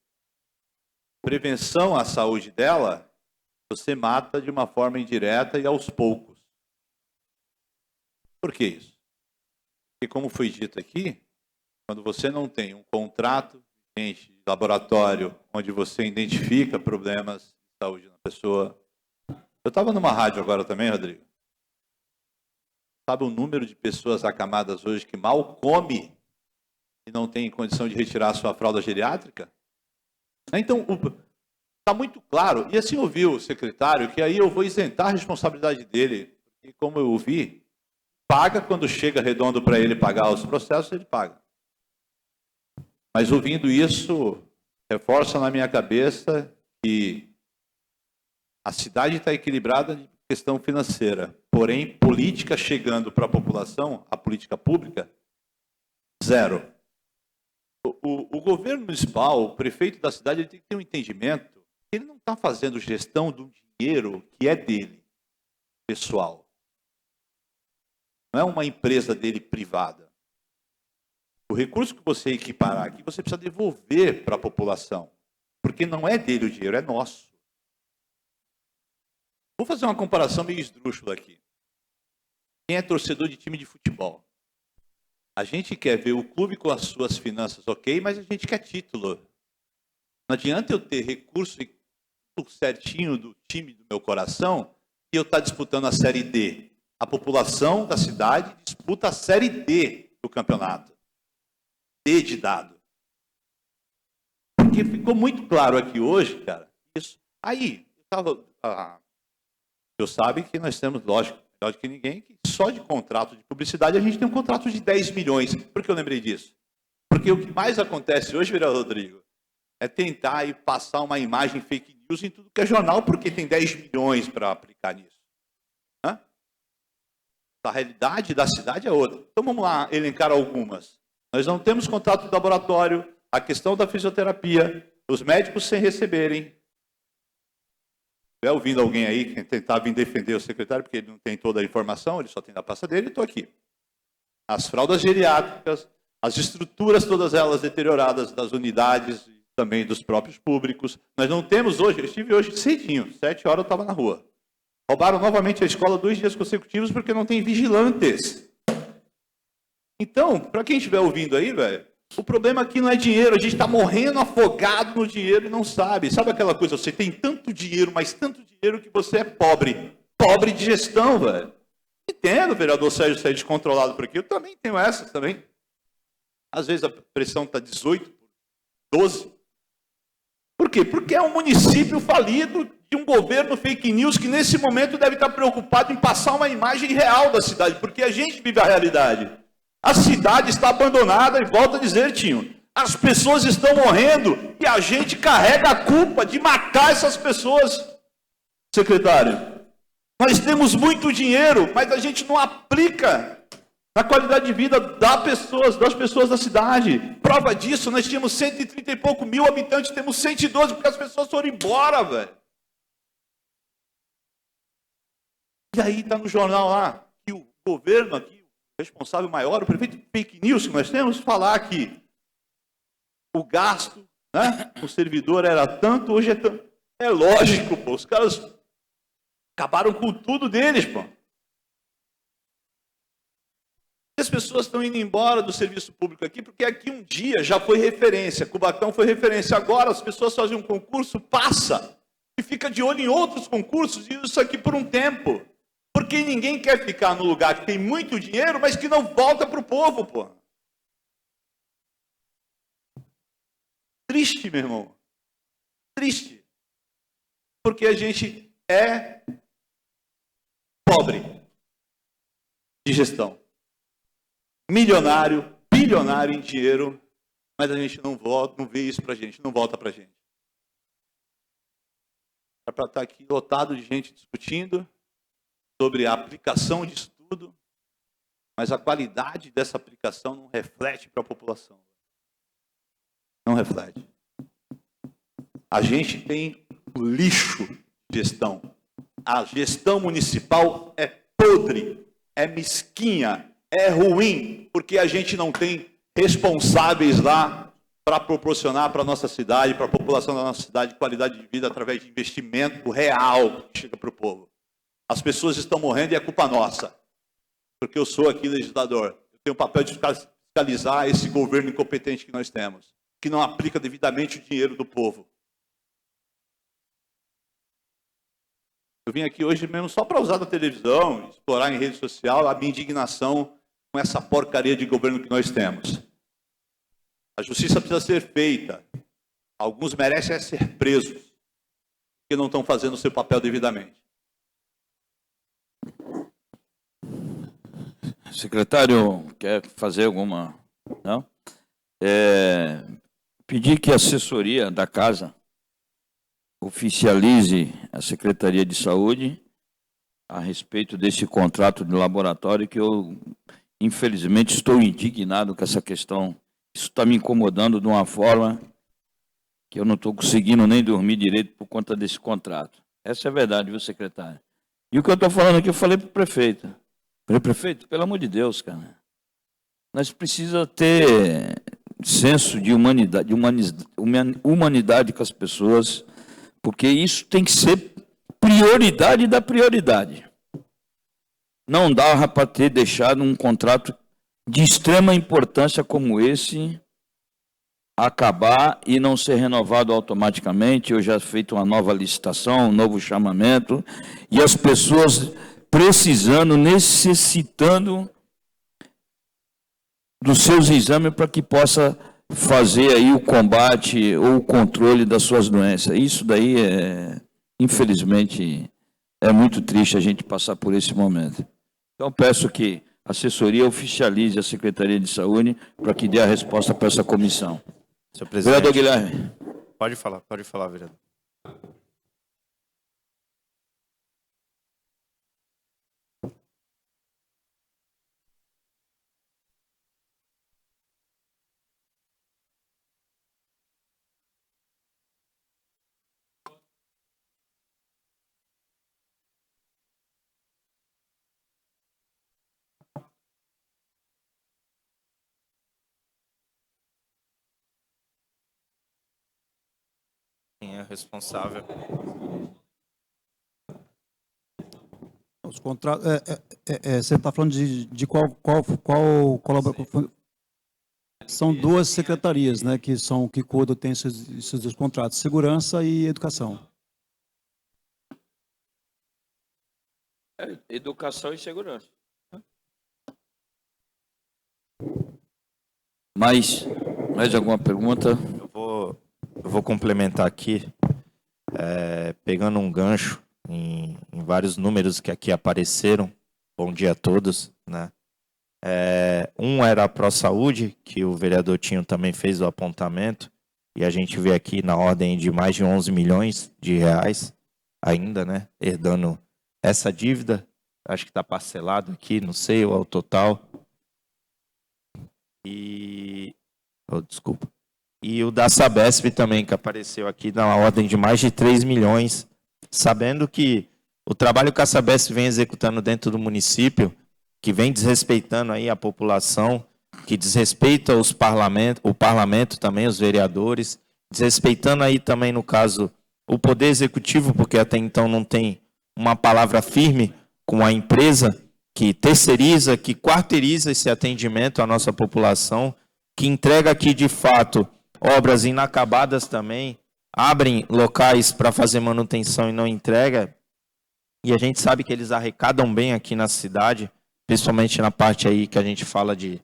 S9: prevenção à saúde dela, você mata de uma forma indireta e aos poucos. Por que isso? Porque, como foi dito aqui, quando você não tem um contrato de laboratório onde você identifica problemas de saúde na pessoa. Eu estava numa rádio agora também, Rodrigo. Sabe o número de pessoas acamadas hoje que mal come e não tem condição de retirar a sua fralda geriátrica? Então, está muito claro. E assim ouviu o secretário, que aí eu vou isentar a responsabilidade dele. E como eu ouvi, paga quando chega redondo para ele pagar os processos, ele paga. Mas ouvindo isso, reforça na minha cabeça que a cidade está equilibrada de questão financeira. Porém, política chegando para a população, a política pública, zero. O governo municipal, o prefeito da cidade, ele tem que ter um entendimento que ele não está fazendo gestão do dinheiro que é dele, pessoal. Não é uma empresa dele privada. O recurso que você equiparar aqui, você precisa devolver para a população. Porque não é dele o dinheiro, é nosso. Vou fazer uma comparação meio esdrúxula aqui. Quem é torcedor de time de futebol? A gente quer ver o clube com as suas finanças ok, mas a gente quer título. Não adianta eu ter recurso certinho do time do meu coração e eu estar disputando a Série D. A população da cidade disputa a Série D do campeonato. D de dado. Porque ficou muito claro aqui hoje, cara, isso. Aí, eu sabe que nós temos, lógico, melhor do que ninguém, que só de contrato de publicidade a gente tem um contrato de 10 milhões. Por que eu lembrei disso? Porque o que mais acontece hoje, vereador Rodrigo, é tentar e passar uma imagem fake news em tudo que é jornal, porque tem 10 milhões para aplicar nisso. Hã? A realidade da cidade é outra. Então vamos lá elencar algumas. Nós não temos contrato de laboratório, a questão da fisioterapia, os médicos sem receberem. Se estiver ouvindo alguém aí que tentar vir defender o secretário, porque ele não tem toda a informação, ele só tem da pasta dele, estou aqui. As fraldas geriátricas, as estruturas, todas elas deterioradas das unidades e também dos próprios públicos. Nós não temos hoje, eu estive hoje cedinho, 7 horas eu estava na rua. Roubaram novamente a escola 2 dias consecutivos porque não tem vigilantes. Então, para quem estiver ouvindo aí, velho, o problema aqui não é dinheiro, a gente está morrendo afogado no dinheiro e não sabe. Sabe aquela coisa, você tem tanto dinheiro, mas tanto dinheiro que você é pobre. Pobre de gestão, velho. Entendo, o vereador Sérgio ser descontrolado por aqui, eu também tenho essas também. Às vezes a pressão está 18 por 12. Por quê? Porque é um município falido de um governo fake news que nesse momento deve estar preocupado em passar uma imagem real da cidade, porque a gente vive a realidade. A cidade está abandonada e volto a dizer, Tinho, as pessoas estão morrendo e a gente carrega a culpa de matar essas pessoas. Secretário, nós temos muito dinheiro, mas a gente não aplica na qualidade de vida das pessoas da cidade. Prova disso, nós tínhamos 130 e pouco mil habitantes, temos 112 porque as pessoas foram embora, velho. E aí está no jornal lá que o governo aqui, responsável maior, o prefeito fake news que nós temos, falar que o gasto, né, o servidor era tanto, hoje é tanto. É lógico, pô, os caras acabaram com tudo deles, pô. As pessoas estão indo embora do serviço público aqui, porque aqui um dia já foi referência, Cubatão foi referência, agora as pessoas fazem um concurso, passa, e fica de olho em outros concursos, e isso aqui por um tempo. Porque ninguém quer ficar no lugar que tem muito dinheiro, mas que não volta para o povo, pô. Triste, meu irmão. Triste. Porque a gente é pobre de gestão. Milionário, bilionário em dinheiro, mas a gente não vê isso para a gente, não volta para a gente. É para estar aqui lotado de gente discutindo sobre a aplicação disso tudo, mas a qualidade dessa aplicação não reflete para a população. Não reflete. A gente tem o lixo de gestão. A gestão municipal é podre, é mesquinha, é ruim, porque a gente não tem responsáveis lá para proporcionar para a nossa cidade, para a população da nossa cidade, qualidade de vida através de investimento real que chega para o povo. As pessoas estão morrendo e é culpa nossa. Porque eu sou aqui legislador. Eu tenho o papel de fiscalizar esse governo incompetente que nós temos, que não aplica devidamente o dinheiro do povo. Eu vim aqui hoje mesmo só para usar da televisão, explorar em rede social a minha indignação com essa porcaria de governo que nós temos. A justiça precisa ser feita. Alguns merecem ser presos, porque não estão fazendo o seu papel devidamente.
S2: Secretário, quer fazer alguma... Não? Pedir que a assessoria da Casa oficialize a Secretaria de Saúde a respeito desse contrato de laboratório, que eu, infelizmente, estou indignado com essa questão. Isso está me incomodando de uma forma que eu não estou conseguindo nem dormir direito por conta desse contrato. Essa é a verdade, viu, secretário? E o que eu estou falando aqui, eu falei para o prefeito. Falei, prefeito, pelo amor de Deus, cara, nós precisamos ter senso de humanidade com as pessoas, porque isso tem que ser prioridade da prioridade. Não dá para ter deixado um contrato de extrema importância como esse acabar e não ser renovado automaticamente. Eu já feito uma nova licitação, um novo chamamento, e as pessoas precisando, necessitando dos seus exames para que possa fazer aí o combate ou o controle das suas doenças. Isso daí infelizmente, é muito triste a gente passar por esse momento. Então, peço que a assessoria oficialize a Secretaria de Saúde para que dê a resposta para essa comissão.
S7: Senhor presidente,
S2: Vereador Guilherme.
S7: pode falar, vereador. Quem é responsável?
S8: Os contratos, você está falando de qual colaboração? São duas secretarias, né, que cuidam, tem esses dois contratos, segurança e educação.
S2: Educação e segurança. Mais alguma pergunta?
S7: Eu vou complementar aqui, pegando um gancho em vários números que aqui apareceram. Bom dia a todos, né? Um era a ProSaúde, que o vereador Tinho também fez o apontamento, e a gente vê aqui na ordem de mais de 11 milhões de reais ainda, né? Herdando essa dívida. Acho que está parcelado aqui, não sei, o total. Desculpa. E o da Sabesp também, que apareceu aqui na ordem de mais de 3 milhões, sabendo que o trabalho que a Sabesp vem executando dentro do município, que vem desrespeitando aí a população, que desrespeita o parlamento também, os vereadores, desrespeitando aí também, no caso, o poder executivo, porque até então não tem uma palavra firme com a empresa que terceiriza, que quarteiriza esse atendimento à nossa população, que entrega aqui, de fato, obras inacabadas também, abrem locais para fazer manutenção e não entrega, e a gente sabe que eles arrecadam bem aqui na cidade, principalmente na parte aí que a gente fala de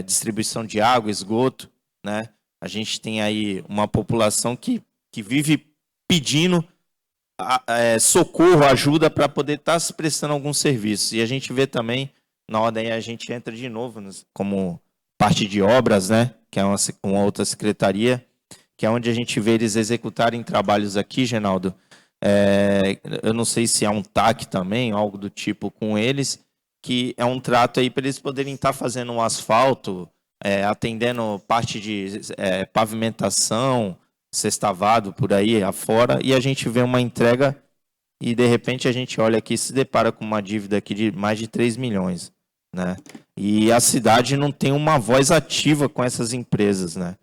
S7: distribuição de água, esgoto, né? A gente tem aí uma população que vive pedindo socorro, ajuda para poder estar se prestando algum serviço. E a gente vê também, na ordem, a gente entra de novo como parte de obras, né? Que é uma outra secretaria, que é onde a gente vê eles executarem trabalhos aqui, Genaldo. Eu não sei se é um TAC também, algo do tipo com eles, que é um trato aí para eles poderem estar fazendo um asfalto, atendendo parte de pavimentação, sextavado por aí afora, e a gente vê uma entrega e de repente a gente olha aqui e se depara com uma dívida aqui de mais de 3 milhões, né? E a cidade não tem uma voz ativa com essas empresas, né?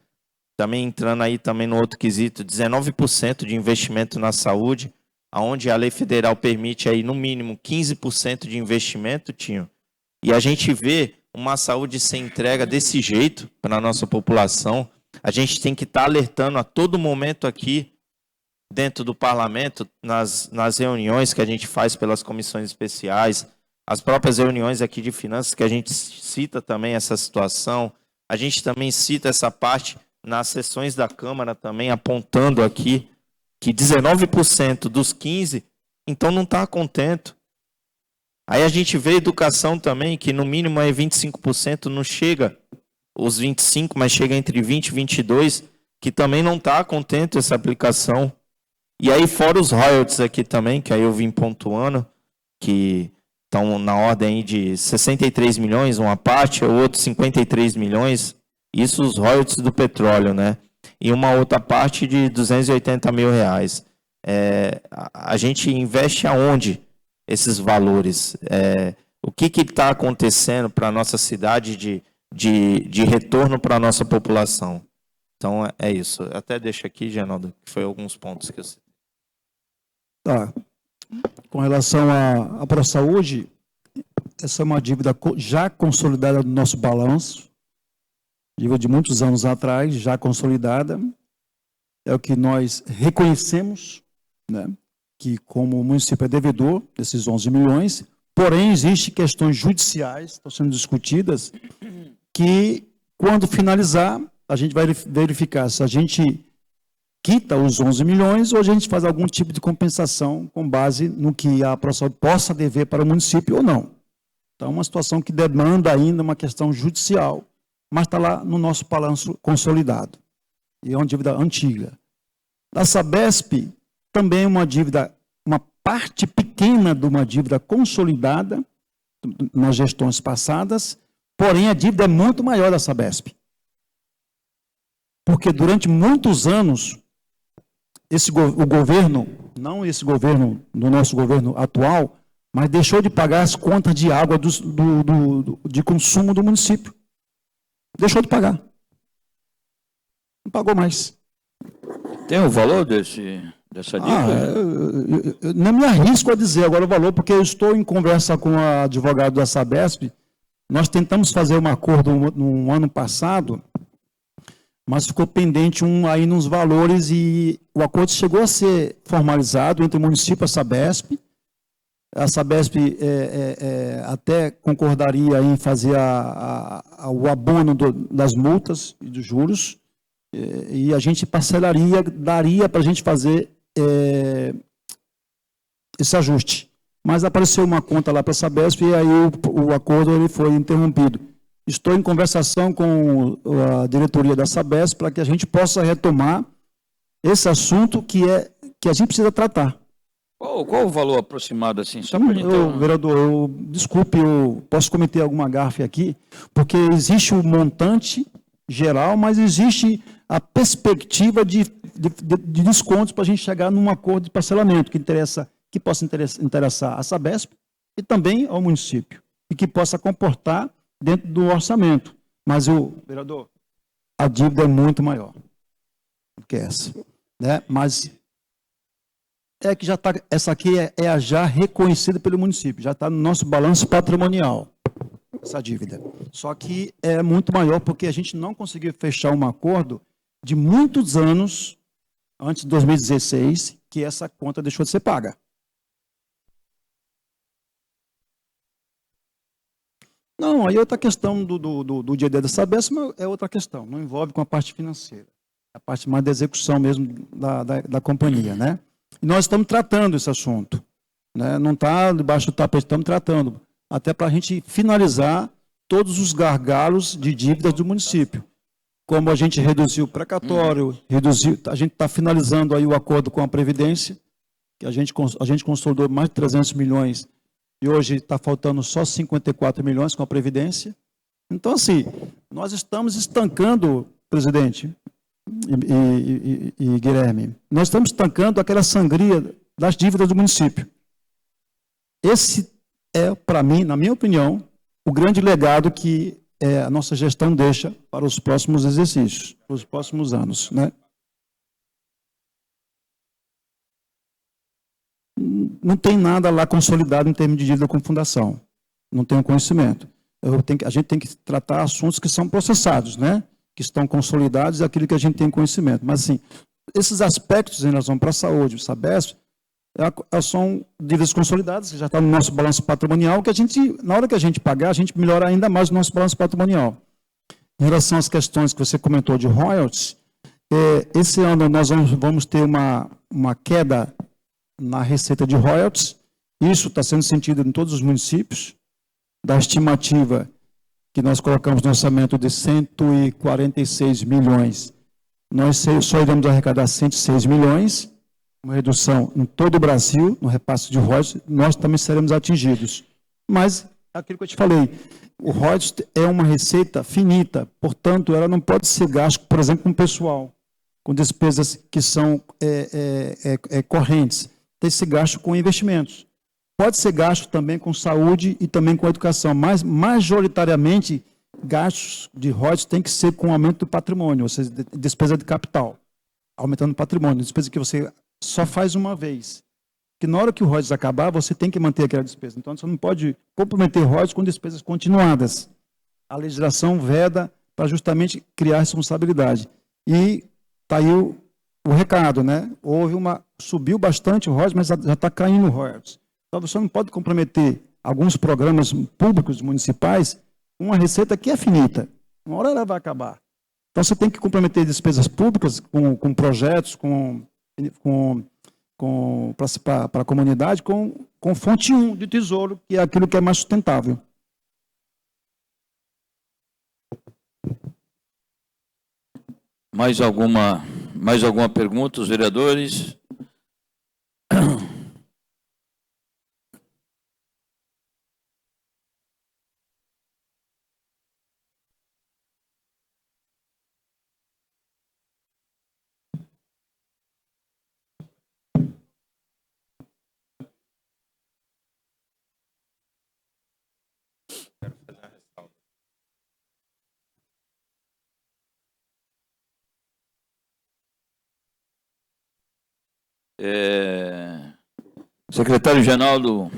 S7: Também entrando aí também no outro quesito, 19% de investimento na saúde, onde a lei federal permite aí no mínimo 15% de investimento, Tinho. E a gente vê uma saúde sem entrega desse jeito para a nossa população. A gente tem que estar alertando a todo momento aqui, dentro do parlamento, nas reuniões que a gente faz pelas comissões especiais, as próprias reuniões aqui de finanças, que a gente cita também essa situação. A gente também cita essa parte nas sessões da Câmara também, apontando aqui que 19% dos 15%, então não está contento. Aí a gente vê educação também, que no mínimo é 25%, não chega os 25%, mas chega entre 20% e 22%, que também não está contente essa aplicação. E aí fora os royalties aqui também, que aí eu vim pontuando, que estão na ordem de 63 milhões, uma parte, o outro 53 milhões, isso os royalties do petróleo, né? E uma outra parte de 280 mil reais. A gente investe aonde esses valores? O que está acontecendo para a nossa cidade de retorno para a nossa população? Então, é isso. Eu até deixo aqui, Genaldo, que foi alguns pontos que eu citei.
S8: Tá. Com relação à ProSaúde, essa é uma dívida já consolidada no nosso balanço, dívida de muitos anos atrás, já consolidada. É o que nós reconhecemos, né, que como o município é devedor desses 11 milhões, porém existem questões judiciais que estão sendo discutidas, que quando finalizar, a gente vai verificar se a gente quita os 11 milhões ou a gente faz algum tipo de compensação com base no que a ProSaúde possa dever para o município ou não. Então, é uma situação que demanda ainda uma questão judicial, mas está lá no nosso balanço consolidado. E é uma dívida antiga. Da Sabesp, também uma dívida, uma parte pequena de uma dívida consolidada nas gestões passadas, porém a dívida é muito maior da Sabesp. Porque durante muitos anos, o governo, não esse governo, do nosso governo atual, mas deixou de pagar as contas de água de consumo do município. Deixou de pagar. Não pagou mais.
S2: Tem o valor dessa dívida?
S8: Eu não me arrisco a dizer agora o valor, porque eu estou em conversa com a advogada da Sabesp. Nós tentamos fazer um acordo no ano passado, mas ficou pendente aí nos valores e o acordo chegou a ser formalizado entre o município e a Sabesp. A Sabesp até concordaria em fazer o abono das multas e dos juros, e a gente parcelaria, daria para a gente fazer esse ajuste. Mas apareceu uma conta lá para a Sabesp e aí o acordo ele foi interrompido. Estou em conversação com a diretoria da Sabesp para que a gente possa retomar esse assunto que a gente precisa tratar.
S2: Qual o valor aproximado assim? Só para gente
S8: vereador, desculpe, eu posso cometer alguma gafe aqui, porque existe o montante geral, mas existe a perspectiva de descontos para a gente chegar num acordo de parcelamento que possa interessar a Sabesp e também ao município, e que possa comportar dentro do orçamento. Mas, vereador, a dívida é muito maior do que essa. Né? Mas que já está, essa aqui é a já reconhecida pelo município, já está no nosso balanço patrimonial, essa dívida. Só que é muito maior porque a gente não conseguiu fechar um acordo de muitos anos, antes de 2016, que essa conta deixou de ser paga. Não, aí outra questão do dia a dia da Sabesp é outra questão, não envolve com a parte financeira, a parte mais da execução mesmo da companhia, né? E nós estamos tratando esse assunto, né? Não está debaixo do tapete, estamos tratando, até para a gente finalizar todos os gargalos de dívidas do município. Como a gente reduziu o precatório, a gente está finalizando aí o acordo com a Previdência, que a gente consolidou mais de 300 milhões e hoje está faltando só 54 milhões com a Previdência. Então, assim, nós estamos estancando, presidente e Guilherme, nós estamos estancando aquela sangria das dívidas do município. Esse é, para mim, na minha opinião, o grande legado que a nossa gestão deixa para os próximos exercícios, para os próximos anos, né? Não tem nada lá consolidado em termos de dívida com fundação. Não tenho conhecimento. a gente tem que tratar assuntos que são processados, né? Que estão consolidados, aquilo que a gente tem conhecimento. Mas, assim, esses aspectos em relação para a saúde, o Sabesp, são dívidas consolidadas, que já está no nosso balanço patrimonial, que a gente, na hora que a gente pagar, a gente melhora ainda mais o nosso balanço patrimonial. Em relação às questões que você comentou de royalties, esse ano nós vamos ter uma queda na receita de royalties. Isso está sendo sentido em todos os municípios. Da estimativa que nós colocamos no orçamento de 146 milhões, nós só iremos arrecadar 106 milhões, uma redução em todo o Brasil, no repasse de royalties, nós também seremos atingidos. Mas, aquilo que eu te falei, o royalties é uma receita finita, portanto, ela não pode ser gasto, por exemplo, com pessoal, com despesas que são correntes. Tem que ser gasto com investimentos. Pode ser gasto também com saúde e também com educação, mas majoritariamente gastos de royalties tem que ser com aumento do patrimônio, ou seja, despesa de capital, aumentando o patrimônio, despesa que você só faz uma vez. Que na hora que o royalties acabar, você tem que manter aquela despesa. Então, você não pode comprometer royalties com despesas continuadas. A legislação veda para justamente criar responsabilidade. E está aí o recado, né? Subiu bastante o royalties, mas já está caindo o royalties. Então, você não pode comprometer alguns programas públicos municipais com uma receita que é finita. Uma hora ela vai acabar. Então, você tem que comprometer despesas públicas com projetos, para a comunidade, com fonte 1 de tesouro, que é aquilo que é mais sustentável.
S2: Mais alguma pergunta, os vereadores? Secretário Genaldo,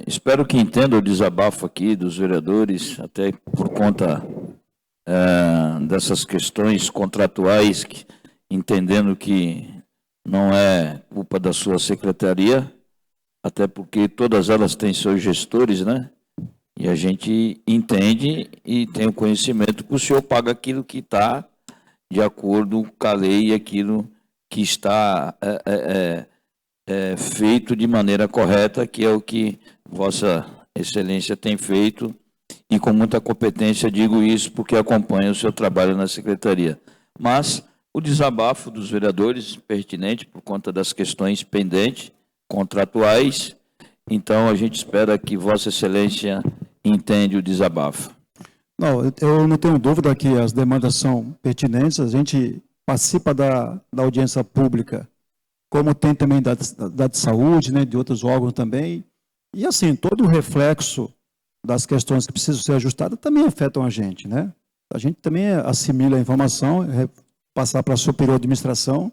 S2: espero que entenda o desabafo aqui dos vereadores, até por conta dessas questões contratuais, entendendo que não é culpa da sua secretaria, até porque todas elas têm seus gestores, né? E a gente entende e tem o conhecimento que o senhor paga aquilo que está de acordo com a lei e aquilo que está feito de maneira correta, que é o que Vossa Excelência tem feito, e com muita competência digo isso porque acompanho o seu trabalho na Secretaria. Mas o desabafo dos vereadores, pertinente por conta das questões pendentes, contratuais, então a gente espera que Vossa Excelência entenda o desabafo.
S8: Não, eu não tenho dúvida que as demandas são pertinentes, a gente participa da audiência pública, como tem também da de saúde, né, de outros órgãos também, e assim, todo o reflexo das questões que precisam ser ajustadas também afetam a gente, né? A gente também assimila a informação, passar para a superior administração,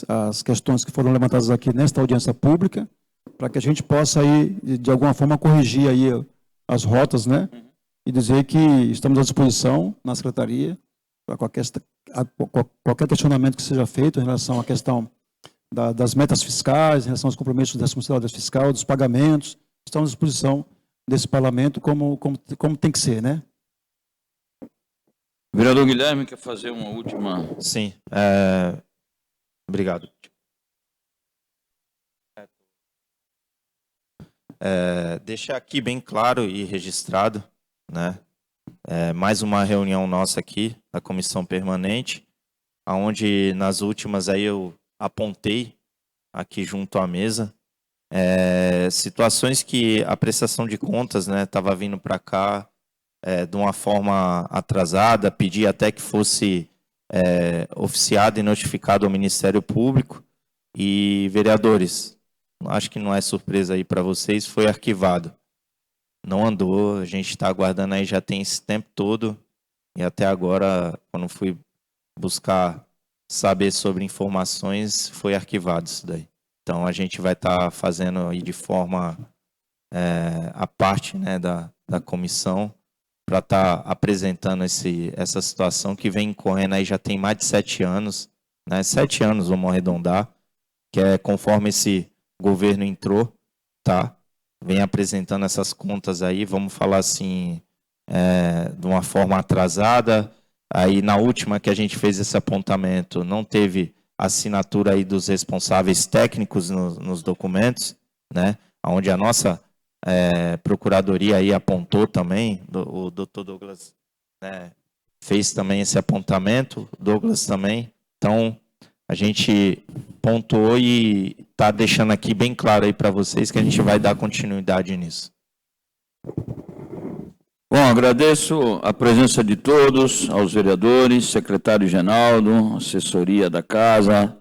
S8: as questões que foram levantadas aqui nesta audiência pública, para que a gente possa aí, de alguma forma, corrigir aí as rotas, né? E dizer que estamos à disposição na Secretaria para qualquer questionamento que seja feito em relação à questão das metas fiscais, em relação aos compromissos da responsabilidade fiscal, dos pagamentos. Estamos à disposição desse parlamento como tem que ser, né?
S2: Vereador Guilherme, quer fazer uma última...
S7: Sim, obrigado. Deixar aqui bem claro e registrado, né? Mais uma reunião nossa aqui, da Comissão Permanente, onde nas últimas aí eu apontei aqui junto à mesa situações que a prestação de contas, né, estava vindo para cá de uma forma atrasada, pedi até que fosse oficiado e notificado ao Ministério Público, e vereadores, acho que não é surpresa aí para vocês, foi arquivado. Não andou, a gente está aguardando aí já tem esse tempo todo, e até agora, quando fui buscar saber sobre informações, foi arquivado isso daí. Então, a gente vai estar fazendo aí de forma a parte, né, da da comissão para estar apresentando essa situação que vem correndo aí já tem mais de 7 anos, né? 7 anos, vamos arredondar, que é conforme esse governo entrou, tá? Vem apresentando essas contas aí, vamos falar assim, de uma forma atrasada. Aí na última que a gente fez esse apontamento, não teve assinatura aí dos responsáveis técnicos nos documentos, né? Onde a nossa procuradoria aí apontou também, o doutor Douglas, né, fez também esse apontamento, Douglas também. Então, a gente pontuou e está deixando aqui bem claro aí para vocês que a gente vai dar continuidade nisso.
S2: Bom, agradeço a presença de todos, aos vereadores, secretário Genaldo, assessoria da casa,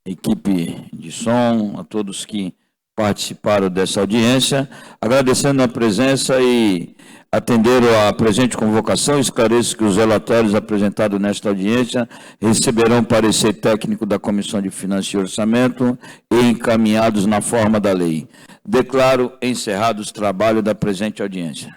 S2: equipe de som, a todos que participaram dessa audiência, agradecendo a presença e atenderam a presente convocação. Esclareço que os relatórios apresentados nesta audiência receberão parecer técnico da Comissão de Finanças e Orçamento e encaminhados na forma da lei. Declaro encerrados os trabalhos da presente audiência.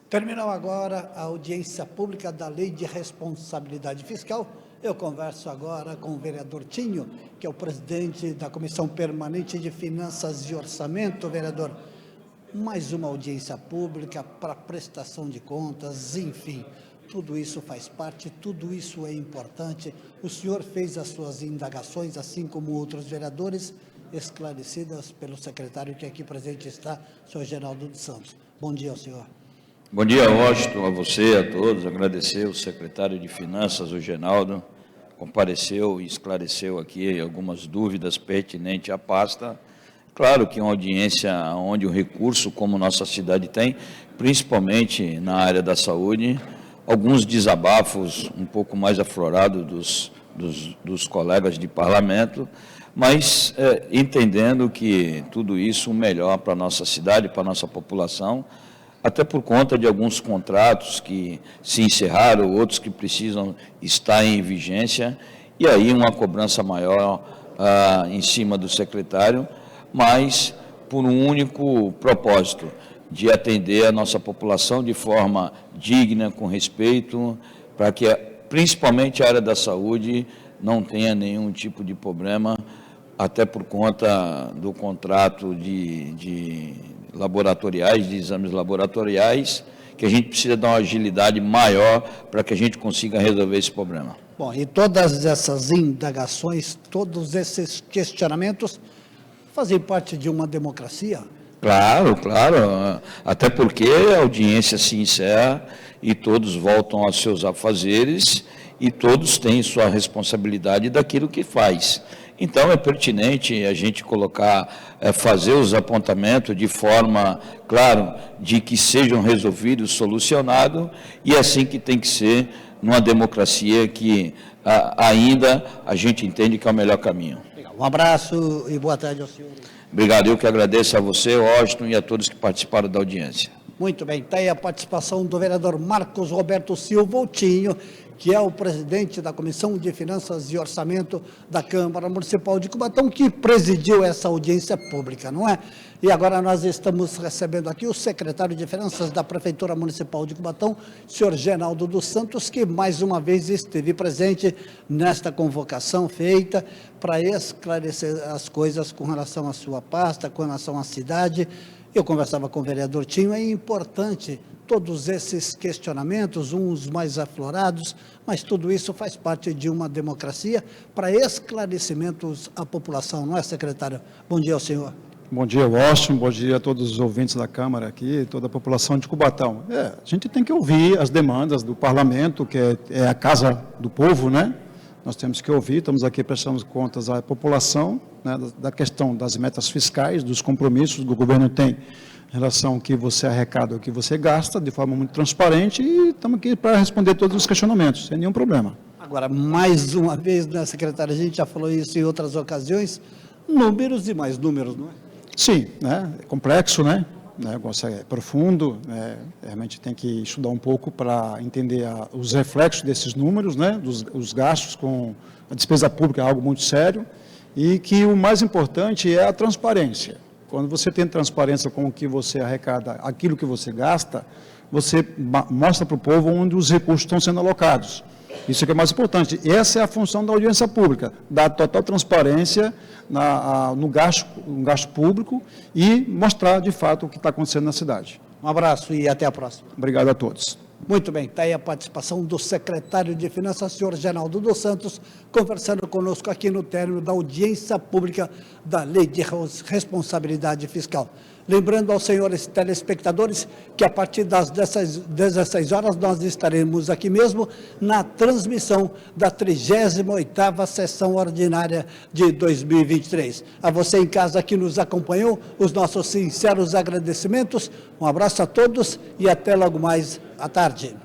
S1: Terminou agora a audiência pública da Lei de Responsabilidade Fiscal. Eu converso agora com o vereador Tinho, que é o presidente da Comissão Permanente de Finanças e Orçamento. Vereador, mais uma audiência pública para prestação de contas, enfim, tudo isso faz parte, tudo isso é importante. O senhor fez as suas indagações, assim como outros vereadores, esclarecidas pelo secretário que aqui presente está, o senhor Geraldo dos Santos. Bom dia ao senhor.
S2: Bom dia, Washington, a você, a todos. Agradecer ao secretário de Finanças, o Genaldo, compareceu e esclareceu aqui algumas dúvidas pertinentes à pasta. Claro que uma audiência onde o recurso, como nossa cidade tem, principalmente na área da saúde, alguns desabafos um pouco mais aflorados dos colegas de parlamento, mas entendendo que tudo isso melhor para a nossa cidade, para a nossa população, até por conta de alguns contratos que se encerraram, outros que precisam estar em vigência, e aí uma cobrança maior em cima do secretário, mas por um único propósito, de atender a nossa população de forma digna, com respeito, para que principalmente a área da saúde não tenha nenhum tipo de problema, até por conta do contrato de laboratoriais, de exames laboratoriais, que a gente precisa dar uma agilidade maior para que a gente consiga resolver esse problema.
S1: Bom, e todas essas indagações, todos esses questionamentos fazem parte de uma democracia?
S2: Claro, claro, até porque a audiência se encerra e todos voltam aos seus afazeres e todos têm sua responsabilidade daquilo que faz. Então, é pertinente a gente fazer os apontamentos de forma, claro, de que sejam resolvidos, solucionados, e é assim que tem que ser numa democracia que ainda a gente entende que é o melhor caminho.
S1: Um abraço e boa tarde ao senhor.
S2: Obrigado, eu que agradeço a você, Washington, e a todos que participaram da audiência.
S1: Muito bem, está aí a participação do vereador Marcos Roberto Silva Outinho, que é o presidente da Comissão de Finanças e Orçamento da Câmara Municipal de Cubatão, que presidiu essa audiência pública, não é? E agora nós estamos recebendo aqui o secretário de Finanças da Prefeitura Municipal de Cubatão, senhor Genaldo dos Santos, que mais uma vez esteve presente nesta convocação feita para esclarecer as coisas com relação à sua pasta, com relação à cidade. Eu conversava com o vereador Tinho, é importante todos esses questionamentos, uns mais aflorados, mas tudo isso faz parte de uma democracia para esclarecimentos à população, não é, secretário? Bom dia ao senhor.
S8: Bom dia, Washington, bom dia a todos os ouvintes da Câmara aqui, toda a população de Cubatão. A gente tem que ouvir as demandas do parlamento, que é a casa do povo, né? Nós temos que ouvir, estamos aqui prestando contas à população, né, da questão das metas fiscais, dos compromissos que o governo tem em relação ao que você arrecada, ao que você gasta, de forma muito transparente, e estamos aqui para responder todos os questionamentos, sem nenhum problema.
S1: Agora, mais uma vez, né, secretário, a gente já falou isso em outras ocasiões, números e mais números, não é?
S8: Sim, né, é complexo, né? O negócio é profundo, né? Realmente tem que estudar um pouco para entender os reflexos desses números, né? Os gastos com a despesa pública é algo muito sério, e que o mais importante é a transparência. Quando você tem transparência com o que você arrecada, aquilo que você gasta, você mostra para o povo onde os recursos estão sendo alocados. Isso que é mais importante. Essa é a função da audiência pública, dar total transparência no gasto público e mostrar, de fato, o que está acontecendo na cidade.
S1: Um abraço e até a próxima.
S8: Obrigado a todos.
S1: Muito bem, está aí a participação do secretário de Finanças, senhor Genaldo dos Santos, conversando conosco aqui no término da audiência pública da Lei de Responsabilidade Fiscal. Lembrando aos senhores telespectadores que a partir das 16 horas nós estaremos aqui mesmo na transmissão da 38ª Sessão Ordinária de 2023. A você em casa que nos acompanhou, os nossos sinceros agradecimentos. Um abraço a todos e até logo mais à tarde.